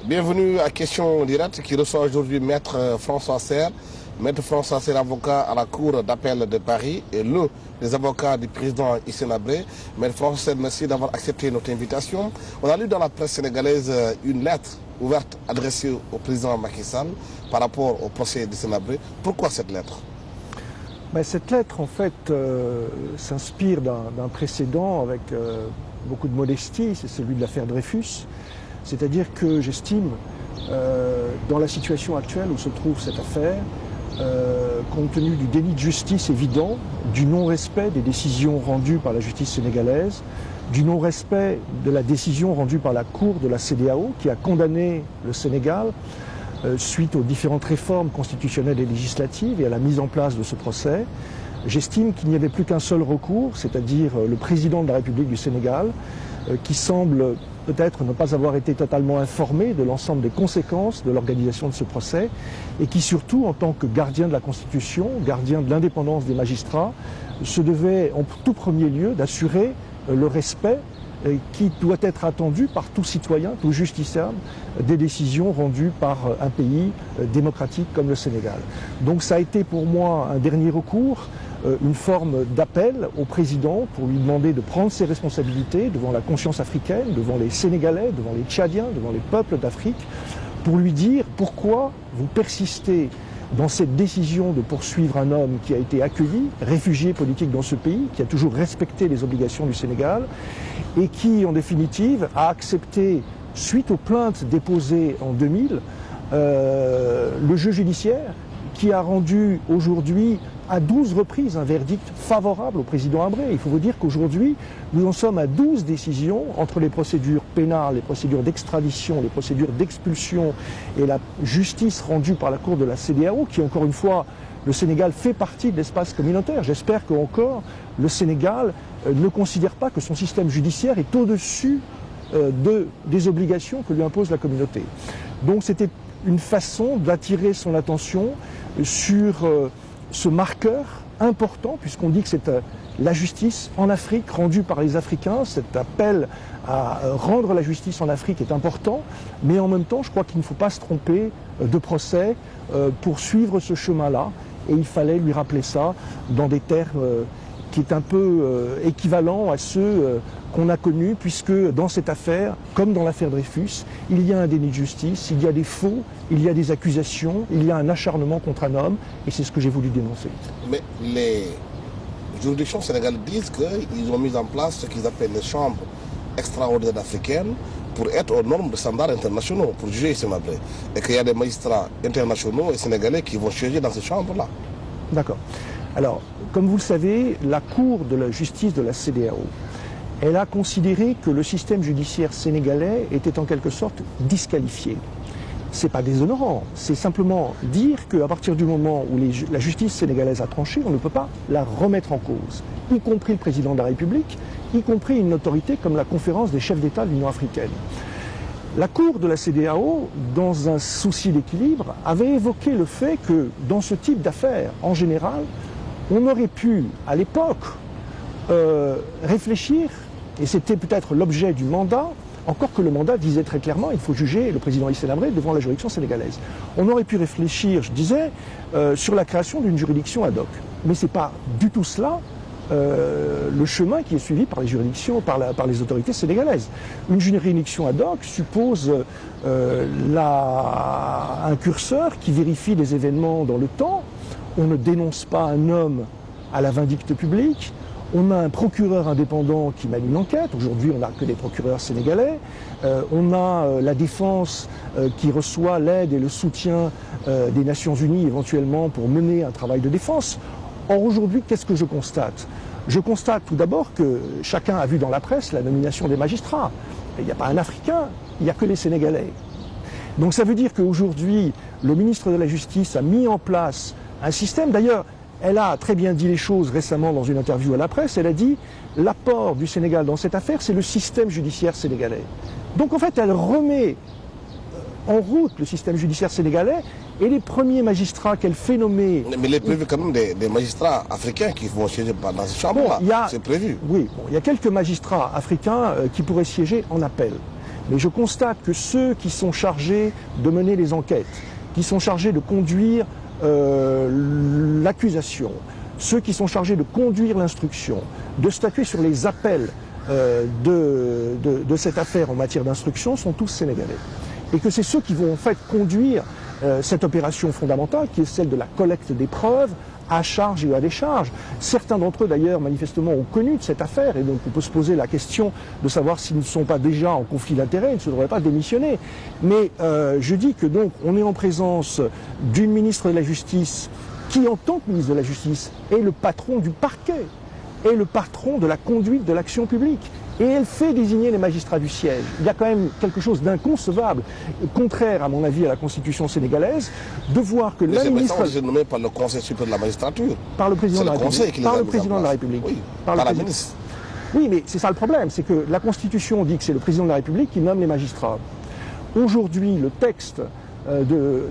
Bienvenue à Question Directe qui reçoit aujourd'hui Maître François Serre. Maître François Serre, avocat à la Cour d'appel de Paris et l'un des avocats du président Hissène Habré. Maître François Serre, merci d'avoir accepté notre invitation. On a lu dans la presse sénégalaise une lettre ouverte adressée au président Macky Sall par rapport au procès d'Hissène Habré. Pourquoi cette lettre? Cette lettre, en fait, s'inspire d'un précédent avec beaucoup de modestie, c'est celui de l'affaire Dreyfus. C'est-à-dire que j'estime, dans la situation actuelle où se trouve cette affaire, compte tenu du déni de justice évident, du non-respect des décisions rendues par la justice sénégalaise, du non-respect de la décision rendue par la Cour de la CEDEAO qui a condamné le Sénégal suite aux différentes réformes constitutionnelles et législatives et à la mise en place de ce procès, j'estime qu'il n'y avait plus qu'un seul recours, c'est-à-dire le président de la République du Sénégal, qui semble peut-être ne pas avoir été totalement informé de l'ensemble des conséquences de l'organisation de ce procès et qui surtout, en tant que gardien de la Constitution, gardien de l'indépendance des magistrats, se devait en tout premier lieu d'assurer le respect qui doit être attendu par tout citoyen, tout justiciable, des décisions rendues par un pays démocratique comme le Sénégal. Donc ça a été pour moi un dernier recours, une forme d'appel au président pour lui demander de prendre ses responsabilités devant la conscience africaine, devant les Sénégalais, devant les Tchadiens, devant les peuples d'Afrique, pour lui dire pourquoi vous persistez dans cette décision de poursuivre un homme qui a été accueilli, réfugié politique dans ce pays, qui a toujours respecté les obligations du Sénégal et qui, en définitive, a accepté, suite aux plaintes déposées en 2000, le jeu judiciaire qui a rendu aujourd'hui à 12 reprises un verdict favorable au président Habré. Il faut vous dire qu'aujourd'hui, nous en sommes à 12 décisions entre les procédures pénales, les procédures d'extradition, les procédures d'expulsion et la justice rendue par la Cour de la CEDEAO, qui, encore une fois, le Sénégal fait partie de l'espace communautaire. J'espère qu'encore le Sénégal ne considère pas que son système judiciaire est au-dessus des obligations que lui impose la communauté. Donc c'était une façon d'attirer son attention sur ce marqueur important, puisqu'on dit que c'est la justice en Afrique rendue par les Africains. Cet appel à rendre la justice en Afrique est important, mais en même temps, je crois qu'il ne faut pas se tromper de procès pour suivre ce chemin-là, et il fallait lui rappeler ça dans des termes qui est un peu équivalent à ceux qu'on a connus, puisque dans cette affaire, comme dans l'affaire Dreyfus, il y a un déni de justice, il y a des faux, il y a des accusations, il y a un acharnement contre un homme, et c'est ce que j'ai voulu dénoncer. Mais les juridictions sénégalaises disent qu'ils ont mis en place ce qu'ils appellent les chambres extraordinaires africaines pour être aux normes de standards internationaux, pour juger Hissène Habré, et qu'il y a des magistrats internationaux et sénégalais qui vont siéger dans ces chambres-là. D'accord. Alors, comme vous le savez, la Cour de la justice de la CEDEAO, elle a considéré que le système judiciaire sénégalais était en quelque sorte disqualifié. Ce n'est pas déshonorant, c'est simplement dire qu'à partir du moment où la justice sénégalaise a tranché, on ne peut pas la remettre en cause, y compris le président de la République, y compris une autorité comme la conférence des chefs d'État de l'Union africaine. La Cour de la CEDEAO, dans un souci d'équilibre, avait évoqué le fait que dans ce type d'affaires, en général, on aurait pu, à l'époque, réfléchir, et c'était peut-être l'objet du mandat, encore que le mandat disait très clairement il faut juger le président Hissène Habré devant la juridiction sénégalaise. On aurait pu réfléchir, je disais, sur la création d'une juridiction ad hoc. Mais ce n'est pas du tout cela le chemin qui est suivi par les juridictions, par les autorités sénégalaises. Une juridiction ad hoc suppose un curseur qui vérifie les événements dans le temps. On ne dénonce pas un homme à la vindicte publique. On a un procureur indépendant qui mène une enquête. Aujourd'hui, on n'a que des procureurs sénégalais. On a la défense qui reçoit l'aide et le soutien des Nations Unies éventuellement pour mener un travail de défense. Or, aujourd'hui, qu'est-ce que je constate? Je constate tout d'abord que chacun a vu dans la presse la nomination des magistrats. Il n'y a pas un Africain, il n'y a que les Sénégalais. Donc ça veut dire qu'aujourd'hui, le ministre de la Justice a mis en place un système. D'ailleurs, elle a très bien dit les choses récemment dans une interview à la presse. Elle a dit l'apport du Sénégal dans cette affaire, c'est le système judiciaire sénégalais. Donc en fait, elle remet en route le système judiciaire sénégalais et les premiers magistrats qu'elle fait nommer... Mais il est prévu quand même des magistrats africains qui vont siéger dans ces chambres-là, c'est prévu. Oui, bon, il y a quelques magistrats africains qui pourraient siéger en appel. mais je constate que ceux qui sont chargés de mener les enquêtes, qui sont chargés de conduire l'accusation, ceux qui sont chargés de conduire l'instruction, de statuer sur les appels de cette affaire en matière d'instruction sont tous sénégalais. Et que c'est ceux qui vont en fait conduire cette opération fondamentale qui est celle de la collecte des preuves à charge et à décharge. Certains d'entre eux d'ailleurs manifestement ont connu de cette affaire et donc on peut se poser la question de savoir s'ils ne sont pas déjà en conflit d'intérêts, ils ne se devraient pas démissionner. Mais je dis que donc on est en présence d'une ministre de la Justice qui en tant que ministre de la Justice est le patron du parquet, est le patron de la conduite de l'action publique. Et elle fait désigner les magistrats du siège. Il y a quand même quelque chose d'inconcevable, contraire à mon avis à la Constitution sénégalaise, de voir que la ministre... Mais c'est nommé par le Conseil supérieur de la magistrature. Par le président de la République. Par le président de la République. Oui, par la ministre. Oui, mais c'est ça le problème, c'est que la Constitution dit que c'est le président de la République qui nomme les magistrats. Aujourd'hui, le texte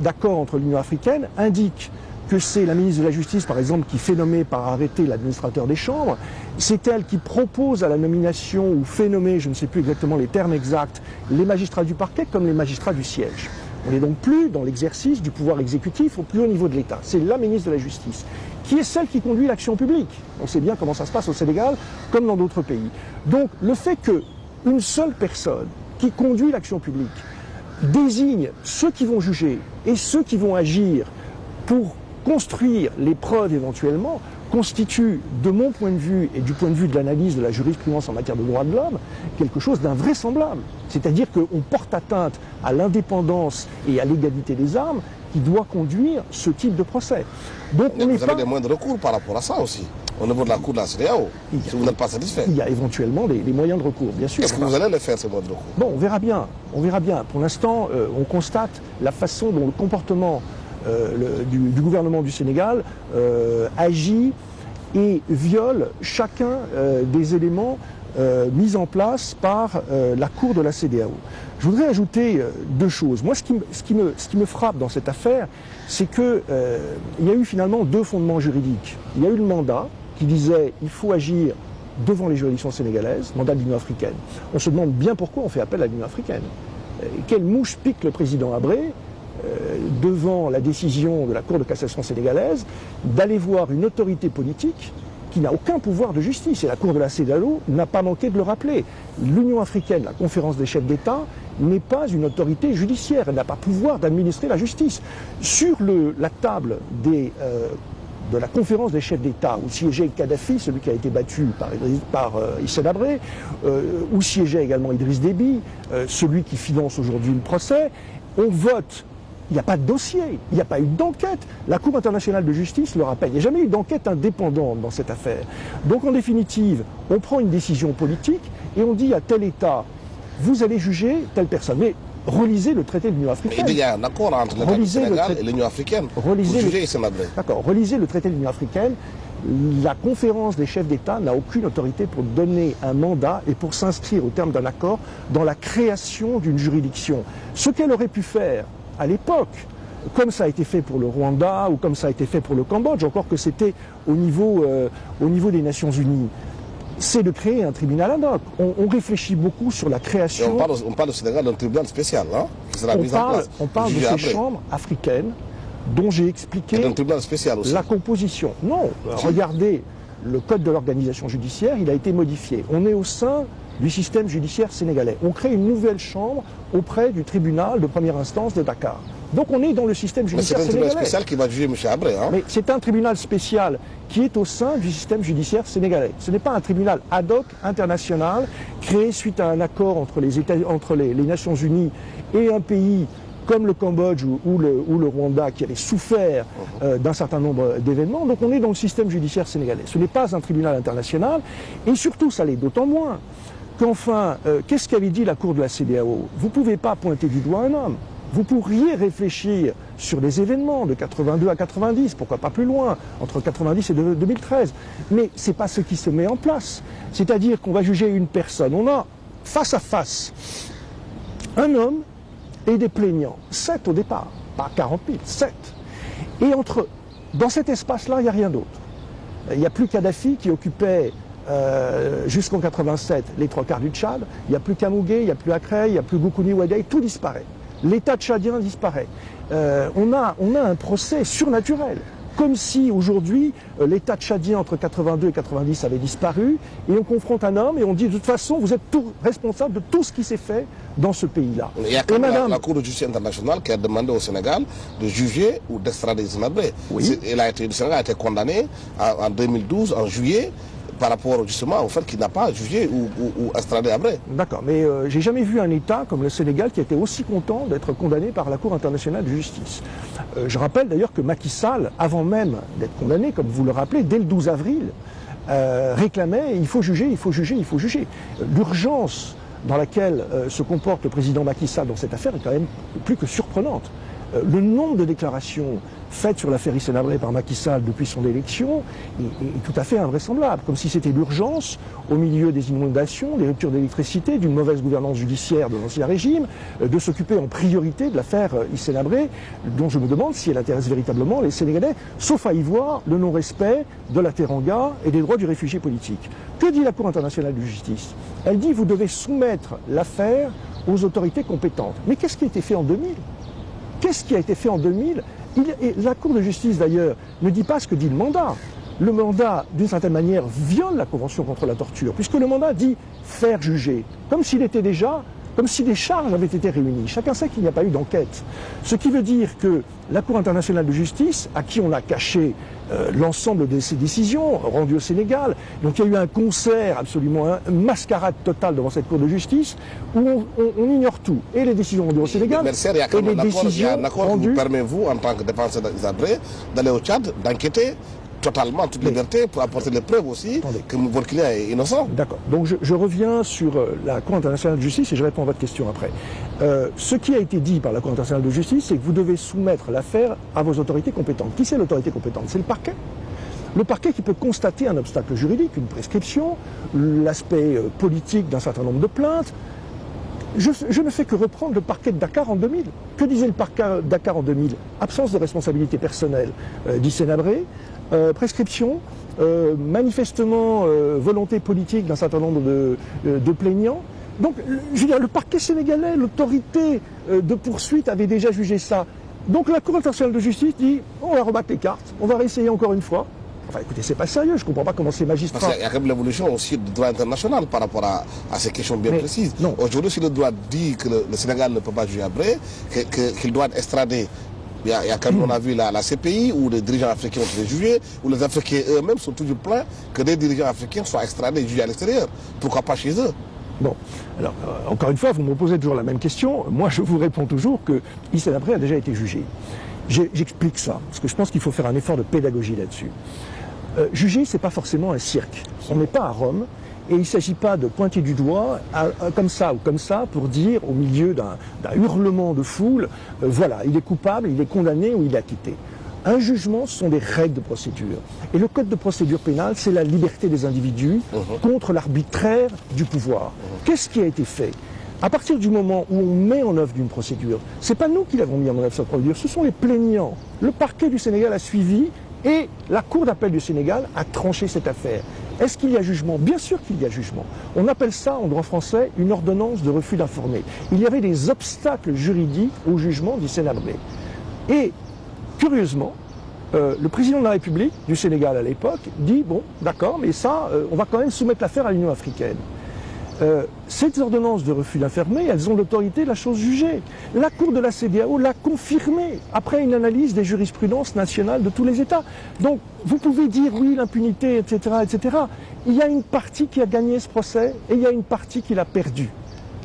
d'accord entre l'Union africaine indique que c'est la ministre de la Justice, par exemple, qui fait nommer par arrêté l'administrateur des chambres. C'est elle qui propose à la nomination ou fait nommer, je ne sais plus exactement les termes exacts, les magistrats du parquet comme les magistrats du siège. On n'est donc plus dans l'exercice du pouvoir exécutif au plus haut niveau de l'État. C'est la ministre de la Justice, qui est celle qui conduit l'action publique. On sait bien comment ça se passe au Sénégal, comme dans d'autres pays. Donc le fait qu'une seule personne qui conduit l'action publique désigne ceux qui vont juger et ceux qui vont agir pour construire les preuves éventuellement, constitue, de mon point de vue et du point de vue de l'analyse de la jurisprudence en matière de droits de l'homme, quelque chose d'invraisemblable. C'est-à-dire qu'on porte atteinte à l'indépendance et à l'égalité des armes qui doit conduire ce type de procès. Donc on vous avez des moyens de recours par rapport à ça aussi, au niveau de la Cour de la CEDEAO, si vous n'êtes pas satisfait. Il y a éventuellement des moyens de recours, bien sûr. Est-ce que vous allez les faire, ces moyens de recours? Bon, on verra bien. On verra bien. Pour l'instant, on constate la façon dont le comportement du gouvernement du Sénégal agit et viole chacun des éléments mis en place par la Cour de la CEDEAO. Je voudrais ajouter deux choses. Moi, ce qui me frappe dans cette affaire, c'est qu'il y a eu finalement deux fondements juridiques. Il y a eu le mandat qui disait il faut agir devant les juridictions sénégalaises, mandat de l'Union africaine. On se demande bien pourquoi on fait appel à l'Union africaine. Quelle mouche pique le président Habré devant la décision de la Cour de cassation sénégalaise d'aller voir une autorité politique qui n'a aucun pouvoir de justice. Et la Cour de la CEDEAO n'a pas manqué de le rappeler. L'Union africaine, la conférence des chefs d'État, n'est pas une autorité judiciaire. Elle n'a pas pouvoir d'administrer la justice. Sur la table de la conférence des chefs d'État, où siégeait Kadhafi, celui qui a été battu par Hissène Habré, où siégeait également Idriss Déby, celui qui finance aujourd'hui le procès, on vote. Il n'y a pas de dossier, il n'y a pas eu d'enquête. La Cour internationale de justice le rappelle. Il n'y a jamais eu d'enquête indépendante dans cette affaire. Donc en définitive, on prend une décision politique et on dit à tel État, vous allez juger telle personne. Mais relisez le traité de l'Union africaine. Il y a un accord entre l'État du Sénégal et l'Union africaine. Relisez le traité de l'Union africaine. La conférence des chefs d'État n'a aucune autorité pour donner un mandat et pour s'inscrire au terme d'un accord dans la création d'une juridiction. Ce qu'elle aurait pu faire à l'époque, comme ça a été fait pour le Rwanda ou comme ça a été fait pour le Cambodge, encore que c'était au niveau des Nations Unies, c'est de créer un tribunal ad hoc. On réfléchit beaucoup sur la création... On parle au Sénégal d'un tribunal spécial, hein, qui sera mis en place. On parle de ces chambres africaines dont j'ai expliqué la composition. Non, regardez, le code de l'organisation judiciaire, il a été modifié. On est au sein du système judiciaire sénégalais. On crée une nouvelle chambre auprès du tribunal de première instance de Dakar. Donc on est dans le système judiciaire sénégalais. Mais c'est un tribunal spécial qui va juger M. Habré. Hein? Mais c'est un tribunal spécial qui est au sein du système judiciaire sénégalais. Ce n'est pas un tribunal ad hoc international créé suite à un accord entre les Nations Unies et un pays comme le Cambodge ou le Rwanda qui avait souffert d'un certain nombre d'événements. Donc on est dans le système judiciaire sénégalais. Ce n'est pas un tribunal international et surtout ça l'est d'autant moins qu'enfin, qu'est-ce qu'avait dit la Cour de la CEDEAO? Vous ne pouvez pas pointer du doigt un homme. Vous pourriez réfléchir sur les événements de 82 à 90, pourquoi pas plus loin, entre 90 et 2013. Mais ce n'est pas ce qui se met en place. C'est-à-dire qu'on va juger une personne. On a face à face un homme et des plaignants. 7 au départ, pas 40 000, 7. Et dans cet espace-là, il n'y a rien d'autre. Il n'y a plus Kadhafi qui occupait jusqu'en 87 les 3/4 du Tchad, il n'y a plus Kamougué, il n'y a plus Acré, il n'y a plus Goukouni-Ouaddaï, tout disparaît. L'État tchadien disparaît. On a un procès surnaturel. Comme si aujourd'hui, l'État tchadien entre 82 et 90 avait disparu, et on confronte un homme et on dit de toute façon, vous êtes responsable de tout ce qui s'est fait dans ce pays-là. Il y a quand même la Cour de justice internationale qui a demandé au Sénégal de juger ou d'extrader Sénabré. Oui. Le Sénégal a été condamné en 2012, en juillet, par rapport justement au fait qu'il n'a pas jugé ou extradé Habré. D'accord, mais j'ai jamais vu un État comme le Sénégal qui était aussi content d'être condamné par la Cour internationale de justice. Je rappelle d'ailleurs que Macky Sall, avant même d'être condamné, comme vous le rappelez, dès le 12 avril, réclamait il faut juger, il faut juger, il faut juger. L'urgence dans laquelle se comporte le président Macky Sall dans cette affaire est quand même plus que surprenante. Le nombre de déclarations faites sur l'affaire Hissène Habré par Macky Sall depuis son élection est tout à fait invraisemblable, comme si c'était l'urgence, au milieu des inondations, des ruptures d'électricité, d'une mauvaise gouvernance judiciaire de l'ancien régime, de s'occuper en priorité de l'affaire Hissène Habré, dont je me demande si elle intéresse véritablement les Sénégalais, sauf à y voir le non-respect de la Teranga et des droits du réfugié politique. Que dit la Cour internationale de justice? Elle dit vous devez soumettre l'affaire aux autorités compétentes. Mais qu'est-ce qui a été fait en 2000? Qu'est-ce qui a été fait en 2000? La Cour de justice, d'ailleurs, ne dit pas ce que dit le mandat. Le mandat, d'une certaine manière, viole la Convention contre la torture, puisque le mandat dit faire juger, comme s'il était déjà, comme si des charges avaient été réunies. Chacun sait qu'il n'y a pas eu d'enquête. Ce qui veut dire que la Cour internationale de justice, à qui on a caché l'ensemble de ces décisions rendues au Sénégal, donc il y a eu un concert absolument, une mascarade totale devant cette Cour de justice, où on ignore tout, et les décisions rendues au Sénégal, il y a un accord qui vous permet, vous, en tant que défenseur d'Habré, d'aller au Tchad, d'enquêter totalement, toute liberté, pour apporter les preuves aussi que votre client est innocent. D'accord. Donc je reviens sur la Cour internationale de justice et je réponds à votre question après. Ce qui a été dit par la Cour internationale de justice, c'est que vous devez soumettre l'affaire à vos autorités compétentes. Qui c'est l'autorité compétente? C'est le parquet. Le parquet qui peut constater un obstacle juridique, une prescription, l'aspect politique d'un certain nombre de plaintes. Je ne fais que reprendre le parquet de Dakar en 2000. Que disait le parquet de Dakar en 2000? Absence de responsabilité personnelle d'Hissène Habré, prescription, manifestement volonté politique d'un certain nombre de plaignants. Donc, je veux dire, le parquet sénégalais, l'autorité de poursuite avait déjà jugé ça. Donc la Cour internationale de justice dit, on va rebattre les cartes, on va réessayer encore une fois. Enfin, écoutez, c'est pas sérieux, je ne comprends pas comment ces magistrats... Parce qu'il y a quand même l'évolution aussi du droit international par rapport à ces questions bien précises. Aujourd'hui, si le droit dit que le Sénégal ne peut pas juger Habré, qu'il doit être extradé, il y a quand même, on a vu la CPI, où les dirigeants africains ont été jugés, où les Africains eux-mêmes sont toujours plaints que des dirigeants africains soient extradés et jugés à l'extérieur. Pourquoi pas chez eux? Bon, alors, encore une fois, vous me posez toujours la même question. Moi, je vous réponds toujours que Hissène Habré a déjà été jugé. J'explique ça, parce que je pense qu'il faut faire un effort de pédagogie là-dessus. Juger, c'est pas forcément un cirque. On n'est pas à Rome, et il ne s'agit pas de pointer du doigt comme ça ou comme ça pour dire au milieu d'un hurlement de foule, voilà, il est coupable, il est condamné ou il est acquitté. Un jugement, ce sont des règles de procédure. Et le code de procédure pénale, c'est la liberté des individus contre l'arbitraire du pouvoir. Qu'est-ce qui a été fait? À partir du moment où on met en œuvre une procédure, ce n'est pas nous qui l'avons mis en œuvre cette procédure, ce sont les plaignants. Le parquet du Sénégal a suivi et la Cour d'appel du Sénégal a tranché cette affaire. Est-ce qu'il y a jugement? Bien sûr qu'il y a jugement. On appelle ça, en droit français, une ordonnance de refus d'informer. Il y avait des obstacles juridiques au jugement d'Hissène Habré. Et, curieusement, le président de la République du Sénégal à l'époque dit, bon, d'accord, mais ça, on va quand même soumettre l'affaire à l'Union africaine. Ces ordonnances de refus d'informer, elles ont l'autorité de la chose jugée. La Cour de la CEDEAO l'a confirmé après une analyse des jurisprudences nationales de tous les États. Donc, vous pouvez dire oui, l'impunité, etc., etc. Il y a une partie qui a gagné ce procès et il y a une partie qui l'a perdu.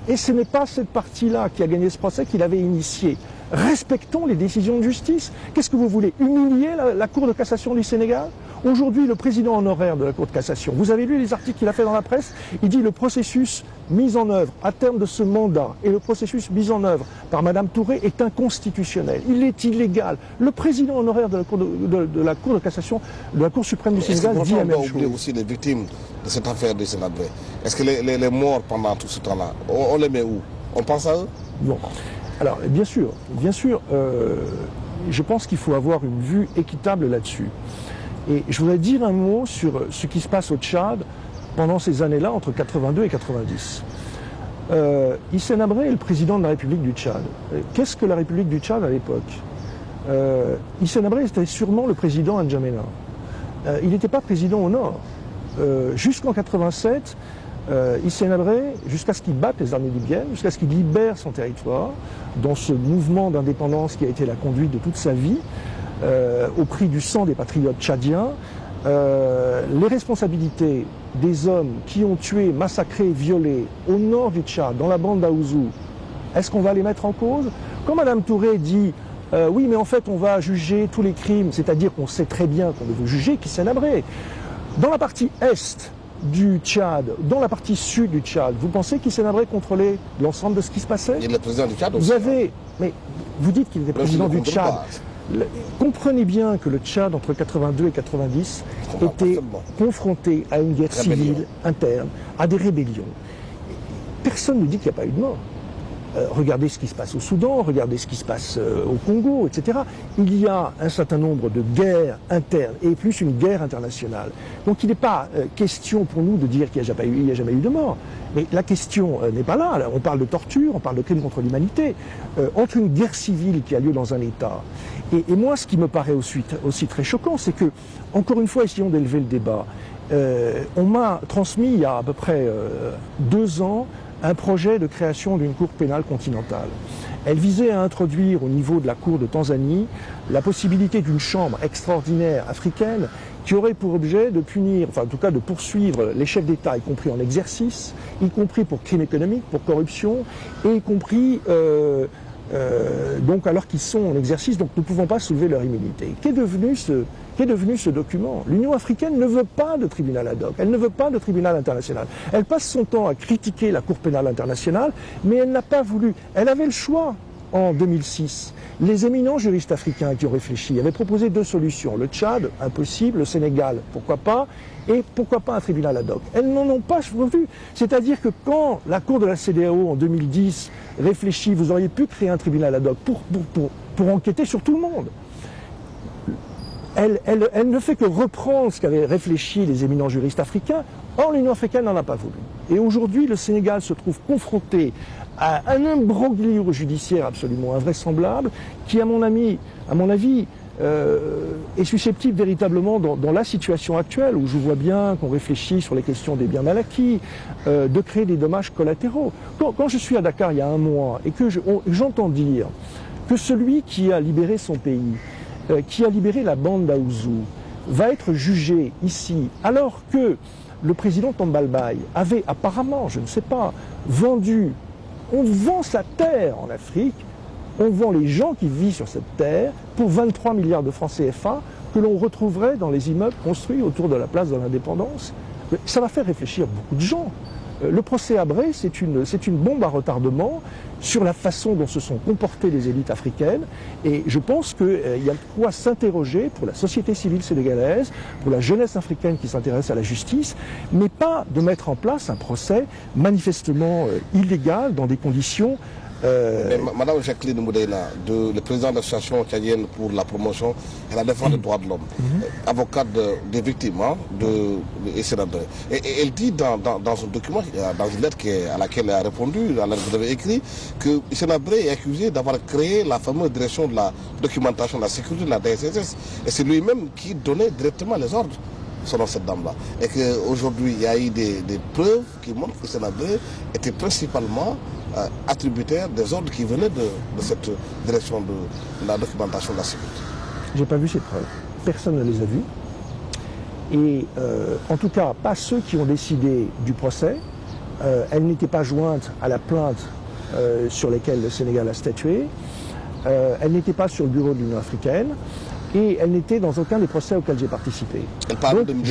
Et ce n'est pas cette partie-là qui a gagné ce procès qui l'avait initié. Respectons les décisions de justice. Qu'est-ce que vous voulez? Humilier la Cour de cassation du Sénégal? Aujourd'hui, le président honoraire de la Cour de cassation, vous avez lu les articles qu'il a fait dans la presse? Il dit le processus mis en œuvre à terme de ce mandat et le processus mis en œuvre par Mme Touré est inconstitutionnel. Il est illégal. Le président honoraire de la Cour de cassation, de la Cour suprême du Sénégal dit la même chose. On doit oublier aussi les victimes de cette affaire de Hissène Habré. Est-ce que les morts pendant tout ce temps-là, on les met où? On pense à eux? Non. Alors, bien sûr, je pense qu'il faut avoir une vue équitable là-dessus. Et je voudrais dire un mot sur ce qui se passe au Tchad, pendant ces années-là, entre 82 et 90. Hissène Habré est le président de la République du Tchad. Qu'est-ce que la République du Tchad à l'époque? Hissène Habré était sûrement le président à N'Djamena. Il n'était pas président au nord. Jusqu'en 87, Hissène Habré, jusqu'à ce qu'il batte les armées libyennes, jusqu'à ce qu'il libère son territoire, dans ce mouvement d'indépendance qui a été la conduite de toute sa vie, au prix du sang des patriotes tchadiens, les responsabilités des hommes qui ont tué, massacré, violé au nord du Tchad, dans la bande d'Aouzou, est-ce qu'on va les mettre en cause? Quand Mme Touré dit oui, mais en fait on va juger tous les crimes, c'est-à-dire qu'on sait très bien qu'on ne veut juger qu'Hissène Habré. Dans la partie est du Tchad, dans la partie sud du Tchad, vous pensez qu'Hissène Habré contrôlait l'ensemble de ce qui se passait? Il est le président du Tchad aussi. Vous avez, mais vous dites qu'il était président du Tchad. Comprenez bien que le Tchad, entre 82 et 90, était confronté à une guerre civile interne, à des rébellions. Personne ne dit qu'il n'y a pas eu de mort. Regardez ce qui se passe au Soudan, regardez ce qui se passe au Congo, etc. Il y a un certain nombre de guerres internes et plus une guerre internationale. Donc il n'est pas question pour nous de dire qu'il n'y a jamais eu de mort. Mais la question n'est pas là. On parle de torture, on parle de crimes contre l'humanité. Entre une guerre civile qui a lieu dans un État et moi, ce qui me paraît aussi très choquant, c'est que, encore une fois, essayons d'élever le débat. On m'a transmis il y a à peu près 2 ans un projet de création d'une cour pénale continentale. Elle visait à introduire au niveau de la cour de Tanzanie la possibilité d'une chambre extraordinaire africaine qui aurait pour objet de punir, enfin en tout cas de poursuivre les chefs d'État, y compris en exercice, y compris pour crimes économiques, pour corruption, et y compris donc alors qu'ils sont en exercice, donc ne pouvons pas soulever leur immunité. Qu'est devenu ce document? L'Union africaine ne veut pas de tribunal ad hoc, elle ne veut pas de tribunal international. Elle passe son temps à critiquer la Cour pénale internationale, mais elle n'a pas voulu. Elle avait le choix en 2006. Les éminents juristes africains qui ont réfléchi avaient proposé 2 solutions. Le Tchad, impossible, le Sénégal, pourquoi pas, et pourquoi pas un tribunal ad hoc. Elles n'en ont pas revu. C'est-à-dire que quand la Cour de la CEDEAO en 2010 réfléchit, vous auriez pu créer un tribunal ad hoc pour enquêter sur tout le monde. Elle ne fait que reprendre ce qu'avaient réfléchi les éminents juristes africains. Or, l'Union africaine n'en a pas voulu. Et aujourd'hui, le Sénégal se trouve confronté à un imbroglio judiciaire absolument invraisemblable qui, à mon avis, est susceptible véritablement, dans la situation actuelle, où je vois bien qu'on réfléchit sur les questions des biens mal acquis, de créer des dommages collatéraux. Quand je suis à Dakar il y a 1 mois et que j'entends dire que celui qui a libéré son pays, qui a libéré la bande d'Aouzou, va être jugé ici, alors que le président Tambalbaye avait apparemment, je ne sais pas, vendu, on vend sa terre en Afrique, on vend les gens qui vivent sur cette terre pour 23 milliards de francs CFA que l'on retrouverait dans les immeubles construits autour de la place de l'Indépendance. Ça va faire réfléchir beaucoup de gens. Le procès Habré, c'est une bombe à retardement sur la façon dont se sont comportées les élites africaines. Et je pense qu'il y a de quoi s'interroger pour la société civile sénégalaise, pour la jeunesse africaine qui s'intéresse à la justice, mais pas de mettre en place un procès manifestement illégal dans des conditions... Madame Jacqueline Moudena, le président de l'association tchadienne pour la promotion et la défense des droits de l'homme, avocate des victimes de Hissène Habré. Et elle dit dans un document, dans une lettre à laquelle elle a répondu, à laquelle vous avez écrit, que Hissène Habré est accusé d'avoir créé la fameuse direction de la documentation de la sécurité de la DSS. Et c'est lui-même qui donnait directement les ordres selon cette dame-là. Et qu'aujourd'hui, il y a eu des preuves qui montrent que Hissène Habré était principalement attributaire des ordres qui venaient de cette direction de la documentation de la sécurité. J'ai pas vu ces preuves. Personne ne les a vues. Et en tout cas, pas ceux qui ont décidé du procès. Elle n'était pas jointe à la plainte sur laquelle le Sénégal a statué. Elle n'était pas sur le bureau de l'Union africaine. Et elle n'était dans aucun des procès auxquels j'ai participé. Elle parle donc,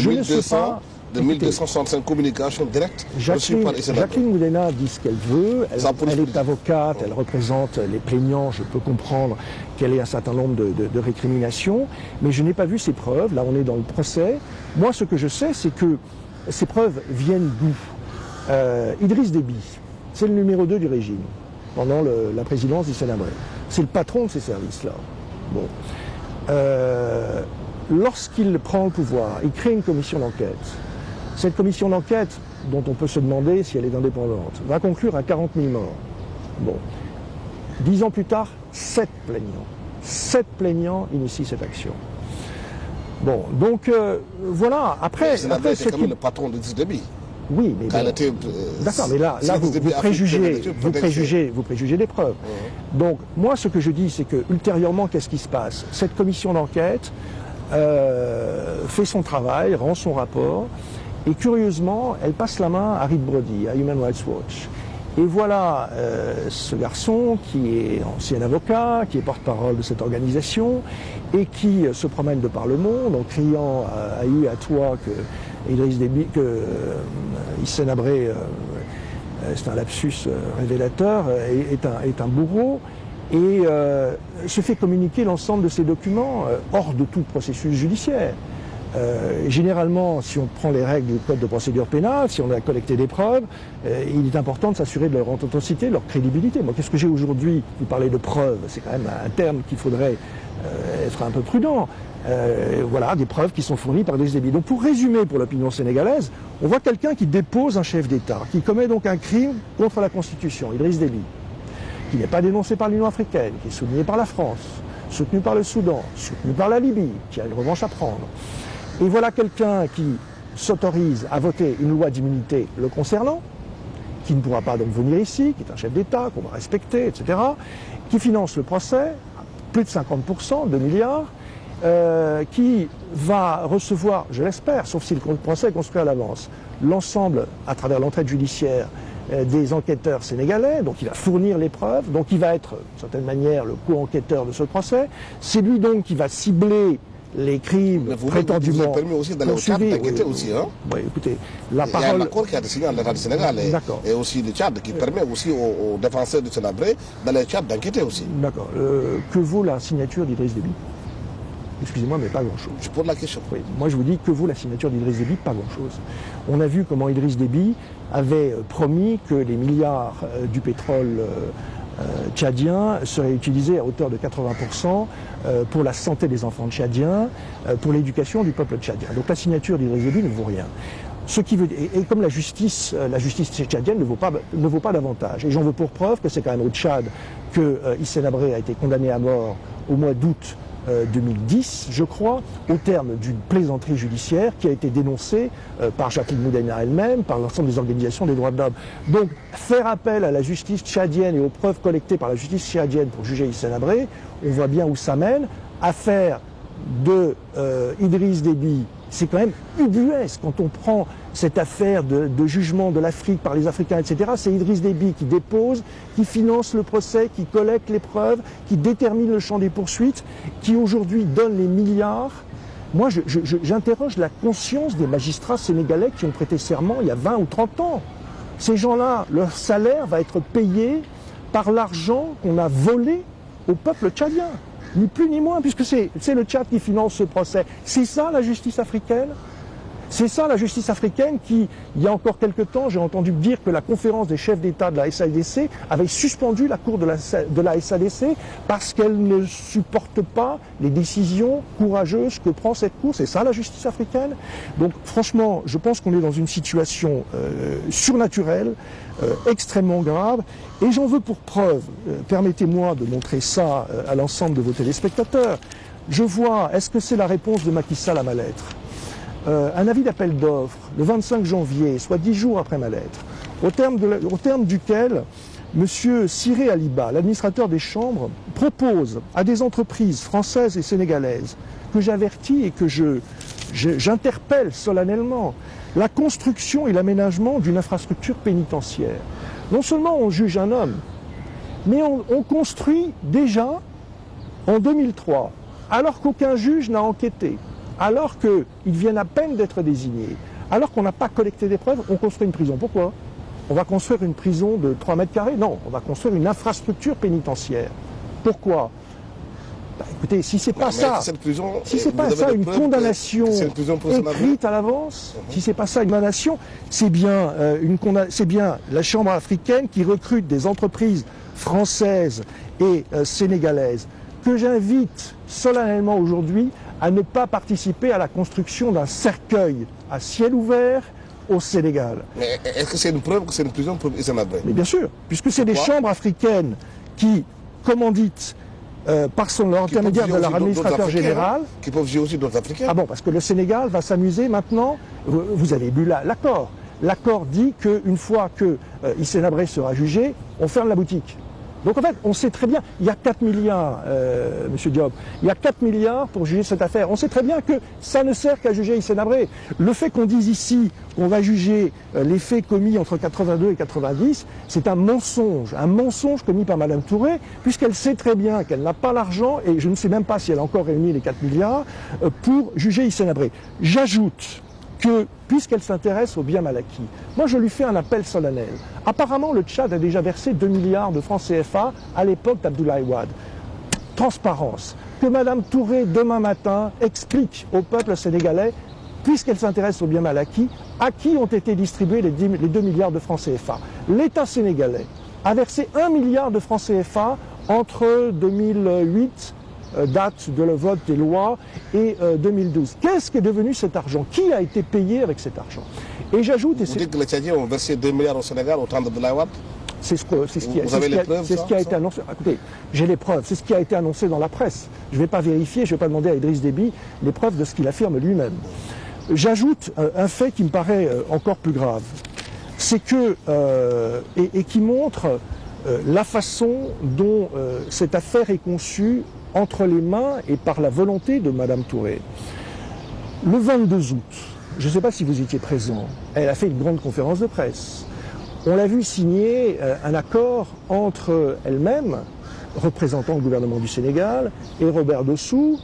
de 1265 communications directes reçues par Hissène Habré. Jacqueline Moudena dit ce qu'elle veut, elle est avocate, elle représente les plaignants, je peux comprendre qu'elle ait un certain nombre de récriminations, mais je n'ai pas vu ces preuves, là on est dans le procès. Moi ce que je sais c'est que ces preuves viennent d'où? Idriss Déby, c'est le numéro 2 du régime, pendant la présidence d'Hissène Habré. C'est le patron de ces services-là. Bon. Lorsqu'il prend le pouvoir, il crée une commission d'enquête Cette commission d'enquête, dont on peut se demander si elle est indépendante, va conclure à 40 000 morts. Bon. 10 ans plus tard, 7 plaignants. 7 plaignants initient cette action. Bon, donc voilà. Après, c'est quand même le patron d'Idriss Déby. Oui, mais bon, d'accord, mais là vous préjugez des preuves. Donc moi, ce que je dis, c'est que ultérieurement, qu'est-ce qui se passe? Cette commission d'enquête fait son travail, rend son rapport, et curieusement, elle passe la main à Reed Brody, à Human Rights Watch. Et voilà ce garçon qui est ancien avocat, qui est porte-parole de cette organisation et qui se promène de par le monde en criant à eu à toi que Idriss Déby, que Hissène Habré, c'est un lapsus révélateur, est un bourreau et se fait communiquer l'ensemble de ces documents hors de tout processus judiciaire. Généralement, si on prend les règles du code de procédure pénale, si on a collecté des preuves, il est important de s'assurer de leur authenticité, de leur crédibilité. Moi, qu'est-ce que j'ai aujourd'hui? Vous parlez de preuves, c'est quand même un terme qu'il faudrait être un peu prudent. Voilà, des preuves qui sont fournies par Idriss Déby. Donc pour résumer pour l'opinion sénégalaise, on voit quelqu'un qui dépose un chef d'État, qui commet donc un crime contre la Constitution, Idriss Déby, qui n'est pas dénoncé par l'Union africaine, qui est souligné par la France, soutenu par le Soudan, soutenu par la Libye, qui a une revanche à prendre. Et voilà quelqu'un qui s'autorise à voter une loi d'immunité le concernant, qui ne pourra pas donc venir ici, qui est un chef d'État, qu'on va respecter, etc., qui finance le procès, plus de 50%, 2 milliards, qui va recevoir, je l'espère, sauf si le procès est construit à l'avance, l'ensemble, à travers l'entraide judiciaire, des enquêteurs sénégalais, donc il va fournir les preuves, donc il va être, d'une certaine manière, le co-enquêteur de ce procès. C'est lui donc qui va cibler les crimes prétendument. Vous avez permis aussi d'aller au Tchad d'enquêter aussi, hein? Oui, écoutez, la parole. Il y a un accord qui a été signé entre l'État du Sénégal et aussi le Tchad qui permet aussi aux défenseurs du Sénégal d'aller au Tchad d'enquêter aussi. D'accord. Que vaut la signature d'Idriss Déby? Excusez-moi, mais pas grand-chose. Je pose la question. Oui. Moi, je vous dis, que vaut la signature d'Idriss Déby? Pas grand-chose. On a vu comment Idriss Déby avait promis que les milliards du pétrole tchadien seraient utilisés à hauteur de 80% pour la santé des enfants tchadiens, pour l'éducation du peuple tchadien. Donc la signature d'Idriss Déby ne vaut rien. Ce qui veut, et comme la justice tchadienne ne vaut pas davantage. Et j'en veux pour preuve que c'est quand même au Tchad que Hissène Habré a été condamné à mort au mois d'août 2010, je crois, au terme d'une plaisanterie judiciaire qui a été dénoncée par Jacqueline Moudena elle-même, par l'ensemble des organisations des droits de l'homme. Donc, faire appel à la justice tchadienne et aux preuves collectées par la justice tchadienne pour juger Hissène Habré, on voit bien où ça mène. Affaire de Idriss Déby, c'est quand même ubuesque quand on prend cette affaire de jugement de l'Afrique par les Africains, etc. C'est Idriss Déby qui dépose, qui finance le procès, qui collecte les preuves, qui détermine le champ des poursuites, qui aujourd'hui donne les milliards. Moi, j'interroge la conscience des magistrats sénégalais qui ont prêté serment il y a 20 ou 30 ans. Ces gens-là, leur salaire va être payé par l'argent qu'on a volé au peuple tchadien. Ni plus ni moins, puisque c'est le Tchad qui finance ce procès. C'est ça la justice africaine? C'est ça la justice africaine qui, il y a encore quelque temps, j'ai entendu dire que la conférence des chefs d'État de la SADC avait suspendu la cour de la SADC parce qu'elle ne supporte pas les décisions courageuses que prend cette cour. C'est ça la justice africaine? Donc franchement, je pense qu'on est dans une situation surnaturelle, extrêmement grave, et j'en veux pour preuve, permettez-moi de montrer ça à l'ensemble de vos téléspectateurs. Je vois, est-ce que c'est la réponse de Macky Sall à ma lettre? Un avis d'appel d'offres le 25 janvier, soit 10 jours après ma lettre, au terme duquel M. Siré Aliba, l'administrateur des chambres, propose à des entreprises françaises et sénégalaises que j'avertis et que j'interpelle solennellement la construction et l'aménagement d'une infrastructure pénitentiaire. Non seulement on juge un homme, mais on construit déjà en 2003, alors qu'aucun juge n'a enquêté, alors qu'ils viennent à peine d'être désignés, alors qu'on n'a pas collecté des preuves, on construit une prison. Pourquoi? On va construire une prison de 3 mètres carrés? Non, on va construire une infrastructure pénitentiaire. Pourquoi? Bah, écoutez, si c'est pas ça, si c'est pas ça une condamnation écrite à l'avance, si c'est pas ça une condamnation, c'est bien la Chambre africaine qui recrute des entreprises françaises et sénégalaises que j'invite solennellement aujourd'hui à ne pas participer à la construction d'un cercueil à ciel ouvert au Sénégal. Mais est-ce que c'est une preuve que c'est une prison pour Hissène Habré? Mais bien sûr, puisque c'est des chambres africaines qui commanditent par l'intermédiaire de leur administrateur général. Qui peuvent juger aussi d'autres Africains. Ah bon, parce que le Sénégal va s'amuser maintenant. Vous avez lu l'accord. L'accord dit qu'une fois que Hissène Habré sera jugé, on ferme la boutique. Donc en fait, on sait très bien, il y a 4 milliards, Monsieur Diop, il y a 4 milliards pour juger cette affaire. On sait très bien que ça ne sert qu'à juger Hissène Habré. Le fait qu'on dise ici qu'on va juger les faits commis entre 82 et 90, c'est un mensonge commis par Madame Touré, puisqu'elle sait très bien qu'elle n'a pas l'argent, et je ne sais même pas si elle a encore réuni les 4 milliards, pour juger Hissène Habré. J'ajoute que, puisqu'elle s'intéresse au bien mal acquis, moi je lui fais un appel solennel. Apparemment, le Tchad a déjà versé 2 milliards de francs CFA à l'époque d'Abdoulaye Wade. Transparence. Que Madame Touré, demain matin, explique au peuple sénégalais, puisqu'elle s'intéresse au bien mal acquis, à qui ont été distribués les 2 milliards de francs CFA. L'État sénégalais a versé 1 milliard de francs CFA entre 2008, date de le vote des lois, et 2012. Qu'est-ce qui est devenu cet argent? Qui a été payé avec cet argent? Et j'ajoute... Vous dites que les Tchadiens ont versé 2 milliards au Sénégal au temps de Abdoulaye Wade? C'est ce qui a été annoncé. Écoutez, j'ai les preuves. C'est ce qui a été annoncé dans la presse. Je ne vais pas vérifier, je ne vais pas demander à Idriss Déby les preuves de ce qu'il affirme lui-même. J'ajoute un fait qui me paraît encore plus grave. C'est que, et qui montre la façon dont cette affaire est conçue entre les mains et par la volonté de Madame Touré. Le 22 août, je ne sais pas si vous étiez présent, elle a fait une grande conférence de presse. On l'a vu signer un accord entre elle-même, représentant le gouvernement du Sénégal, et Robert Dossou,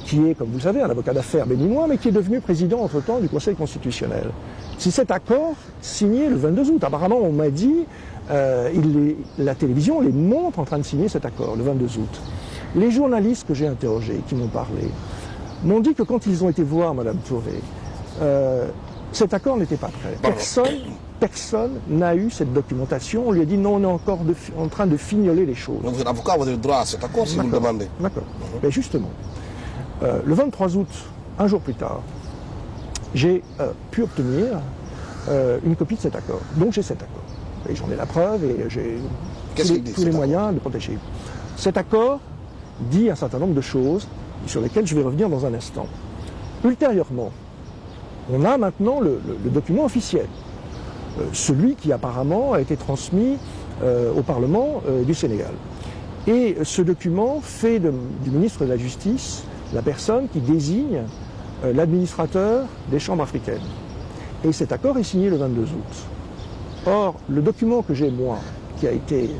qui est, comme vous le savez, un avocat d'affaires béninois, mais qui est devenu président entre-temps du Conseil constitutionnel. C'est cet accord signé le 22 août. Apparemment, on m'a dit, la télévision les montre en train de signer cet accord, le 22 août. Les journalistes que j'ai interrogés, qui m'ont parlé, m'ont dit que quand ils ont été voir Madame Touré, cet accord n'était pas prêt. Personne n'a eu cette documentation. On lui a dit non, on est encore en train de fignoler les choses. Donc vous êtes avocat, vous avez le droit à cet accord si vous le demandez. D'accord. Mais justement, le 23 août, un jour plus tard, j'ai pu obtenir une copie de cet accord. Donc j'ai cet accord. Et j'en ai la preuve et j'ai tous les moyens de protéger. Cet accord dit un certain nombre de choses sur lesquelles je vais revenir dans un instant. Ultérieurement, on a maintenant le document officiel, celui qui apparemment a été transmis au Parlement du Sénégal. Et ce document fait du ministre de la Justice la personne qui désigne l'administrateur des chambres africaines. Et cet accord est signé le 22 août. Or, le document que j'ai, moi, qui a été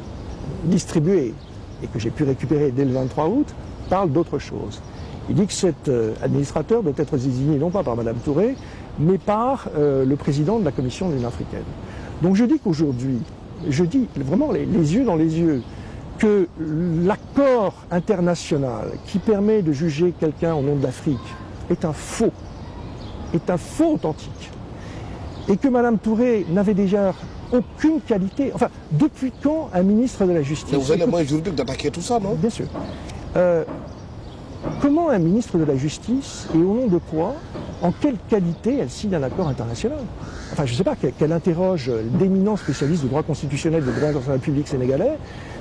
distribué et que j'ai pu récupérer dès le 23 août, parle d'autre chose. Il dit que cet administrateur doit être désigné non pas par Madame Touré, mais par le président de la Commission de l'Union africaine. Donc je dis qu'aujourd'hui, je dis vraiment les yeux dans les yeux, que l'accord international qui permet de juger quelqu'un au nom de l'Afrique est un faux authentique. Et que Madame Touré n'avait déjà aucune qualité. Enfin, depuis quand un ministre de la Justice... Mais vous avez les moyens juridiques d'attaquer tout ça, non? Bien sûr. Comment un ministre de la Justice, et au nom de quoi, en quelle qualité elle signe un accord international? Enfin, je ne sais pas, qu'elle interroge d'éminents spécialistes du droit constitutionnel, du droit international public sénégalais.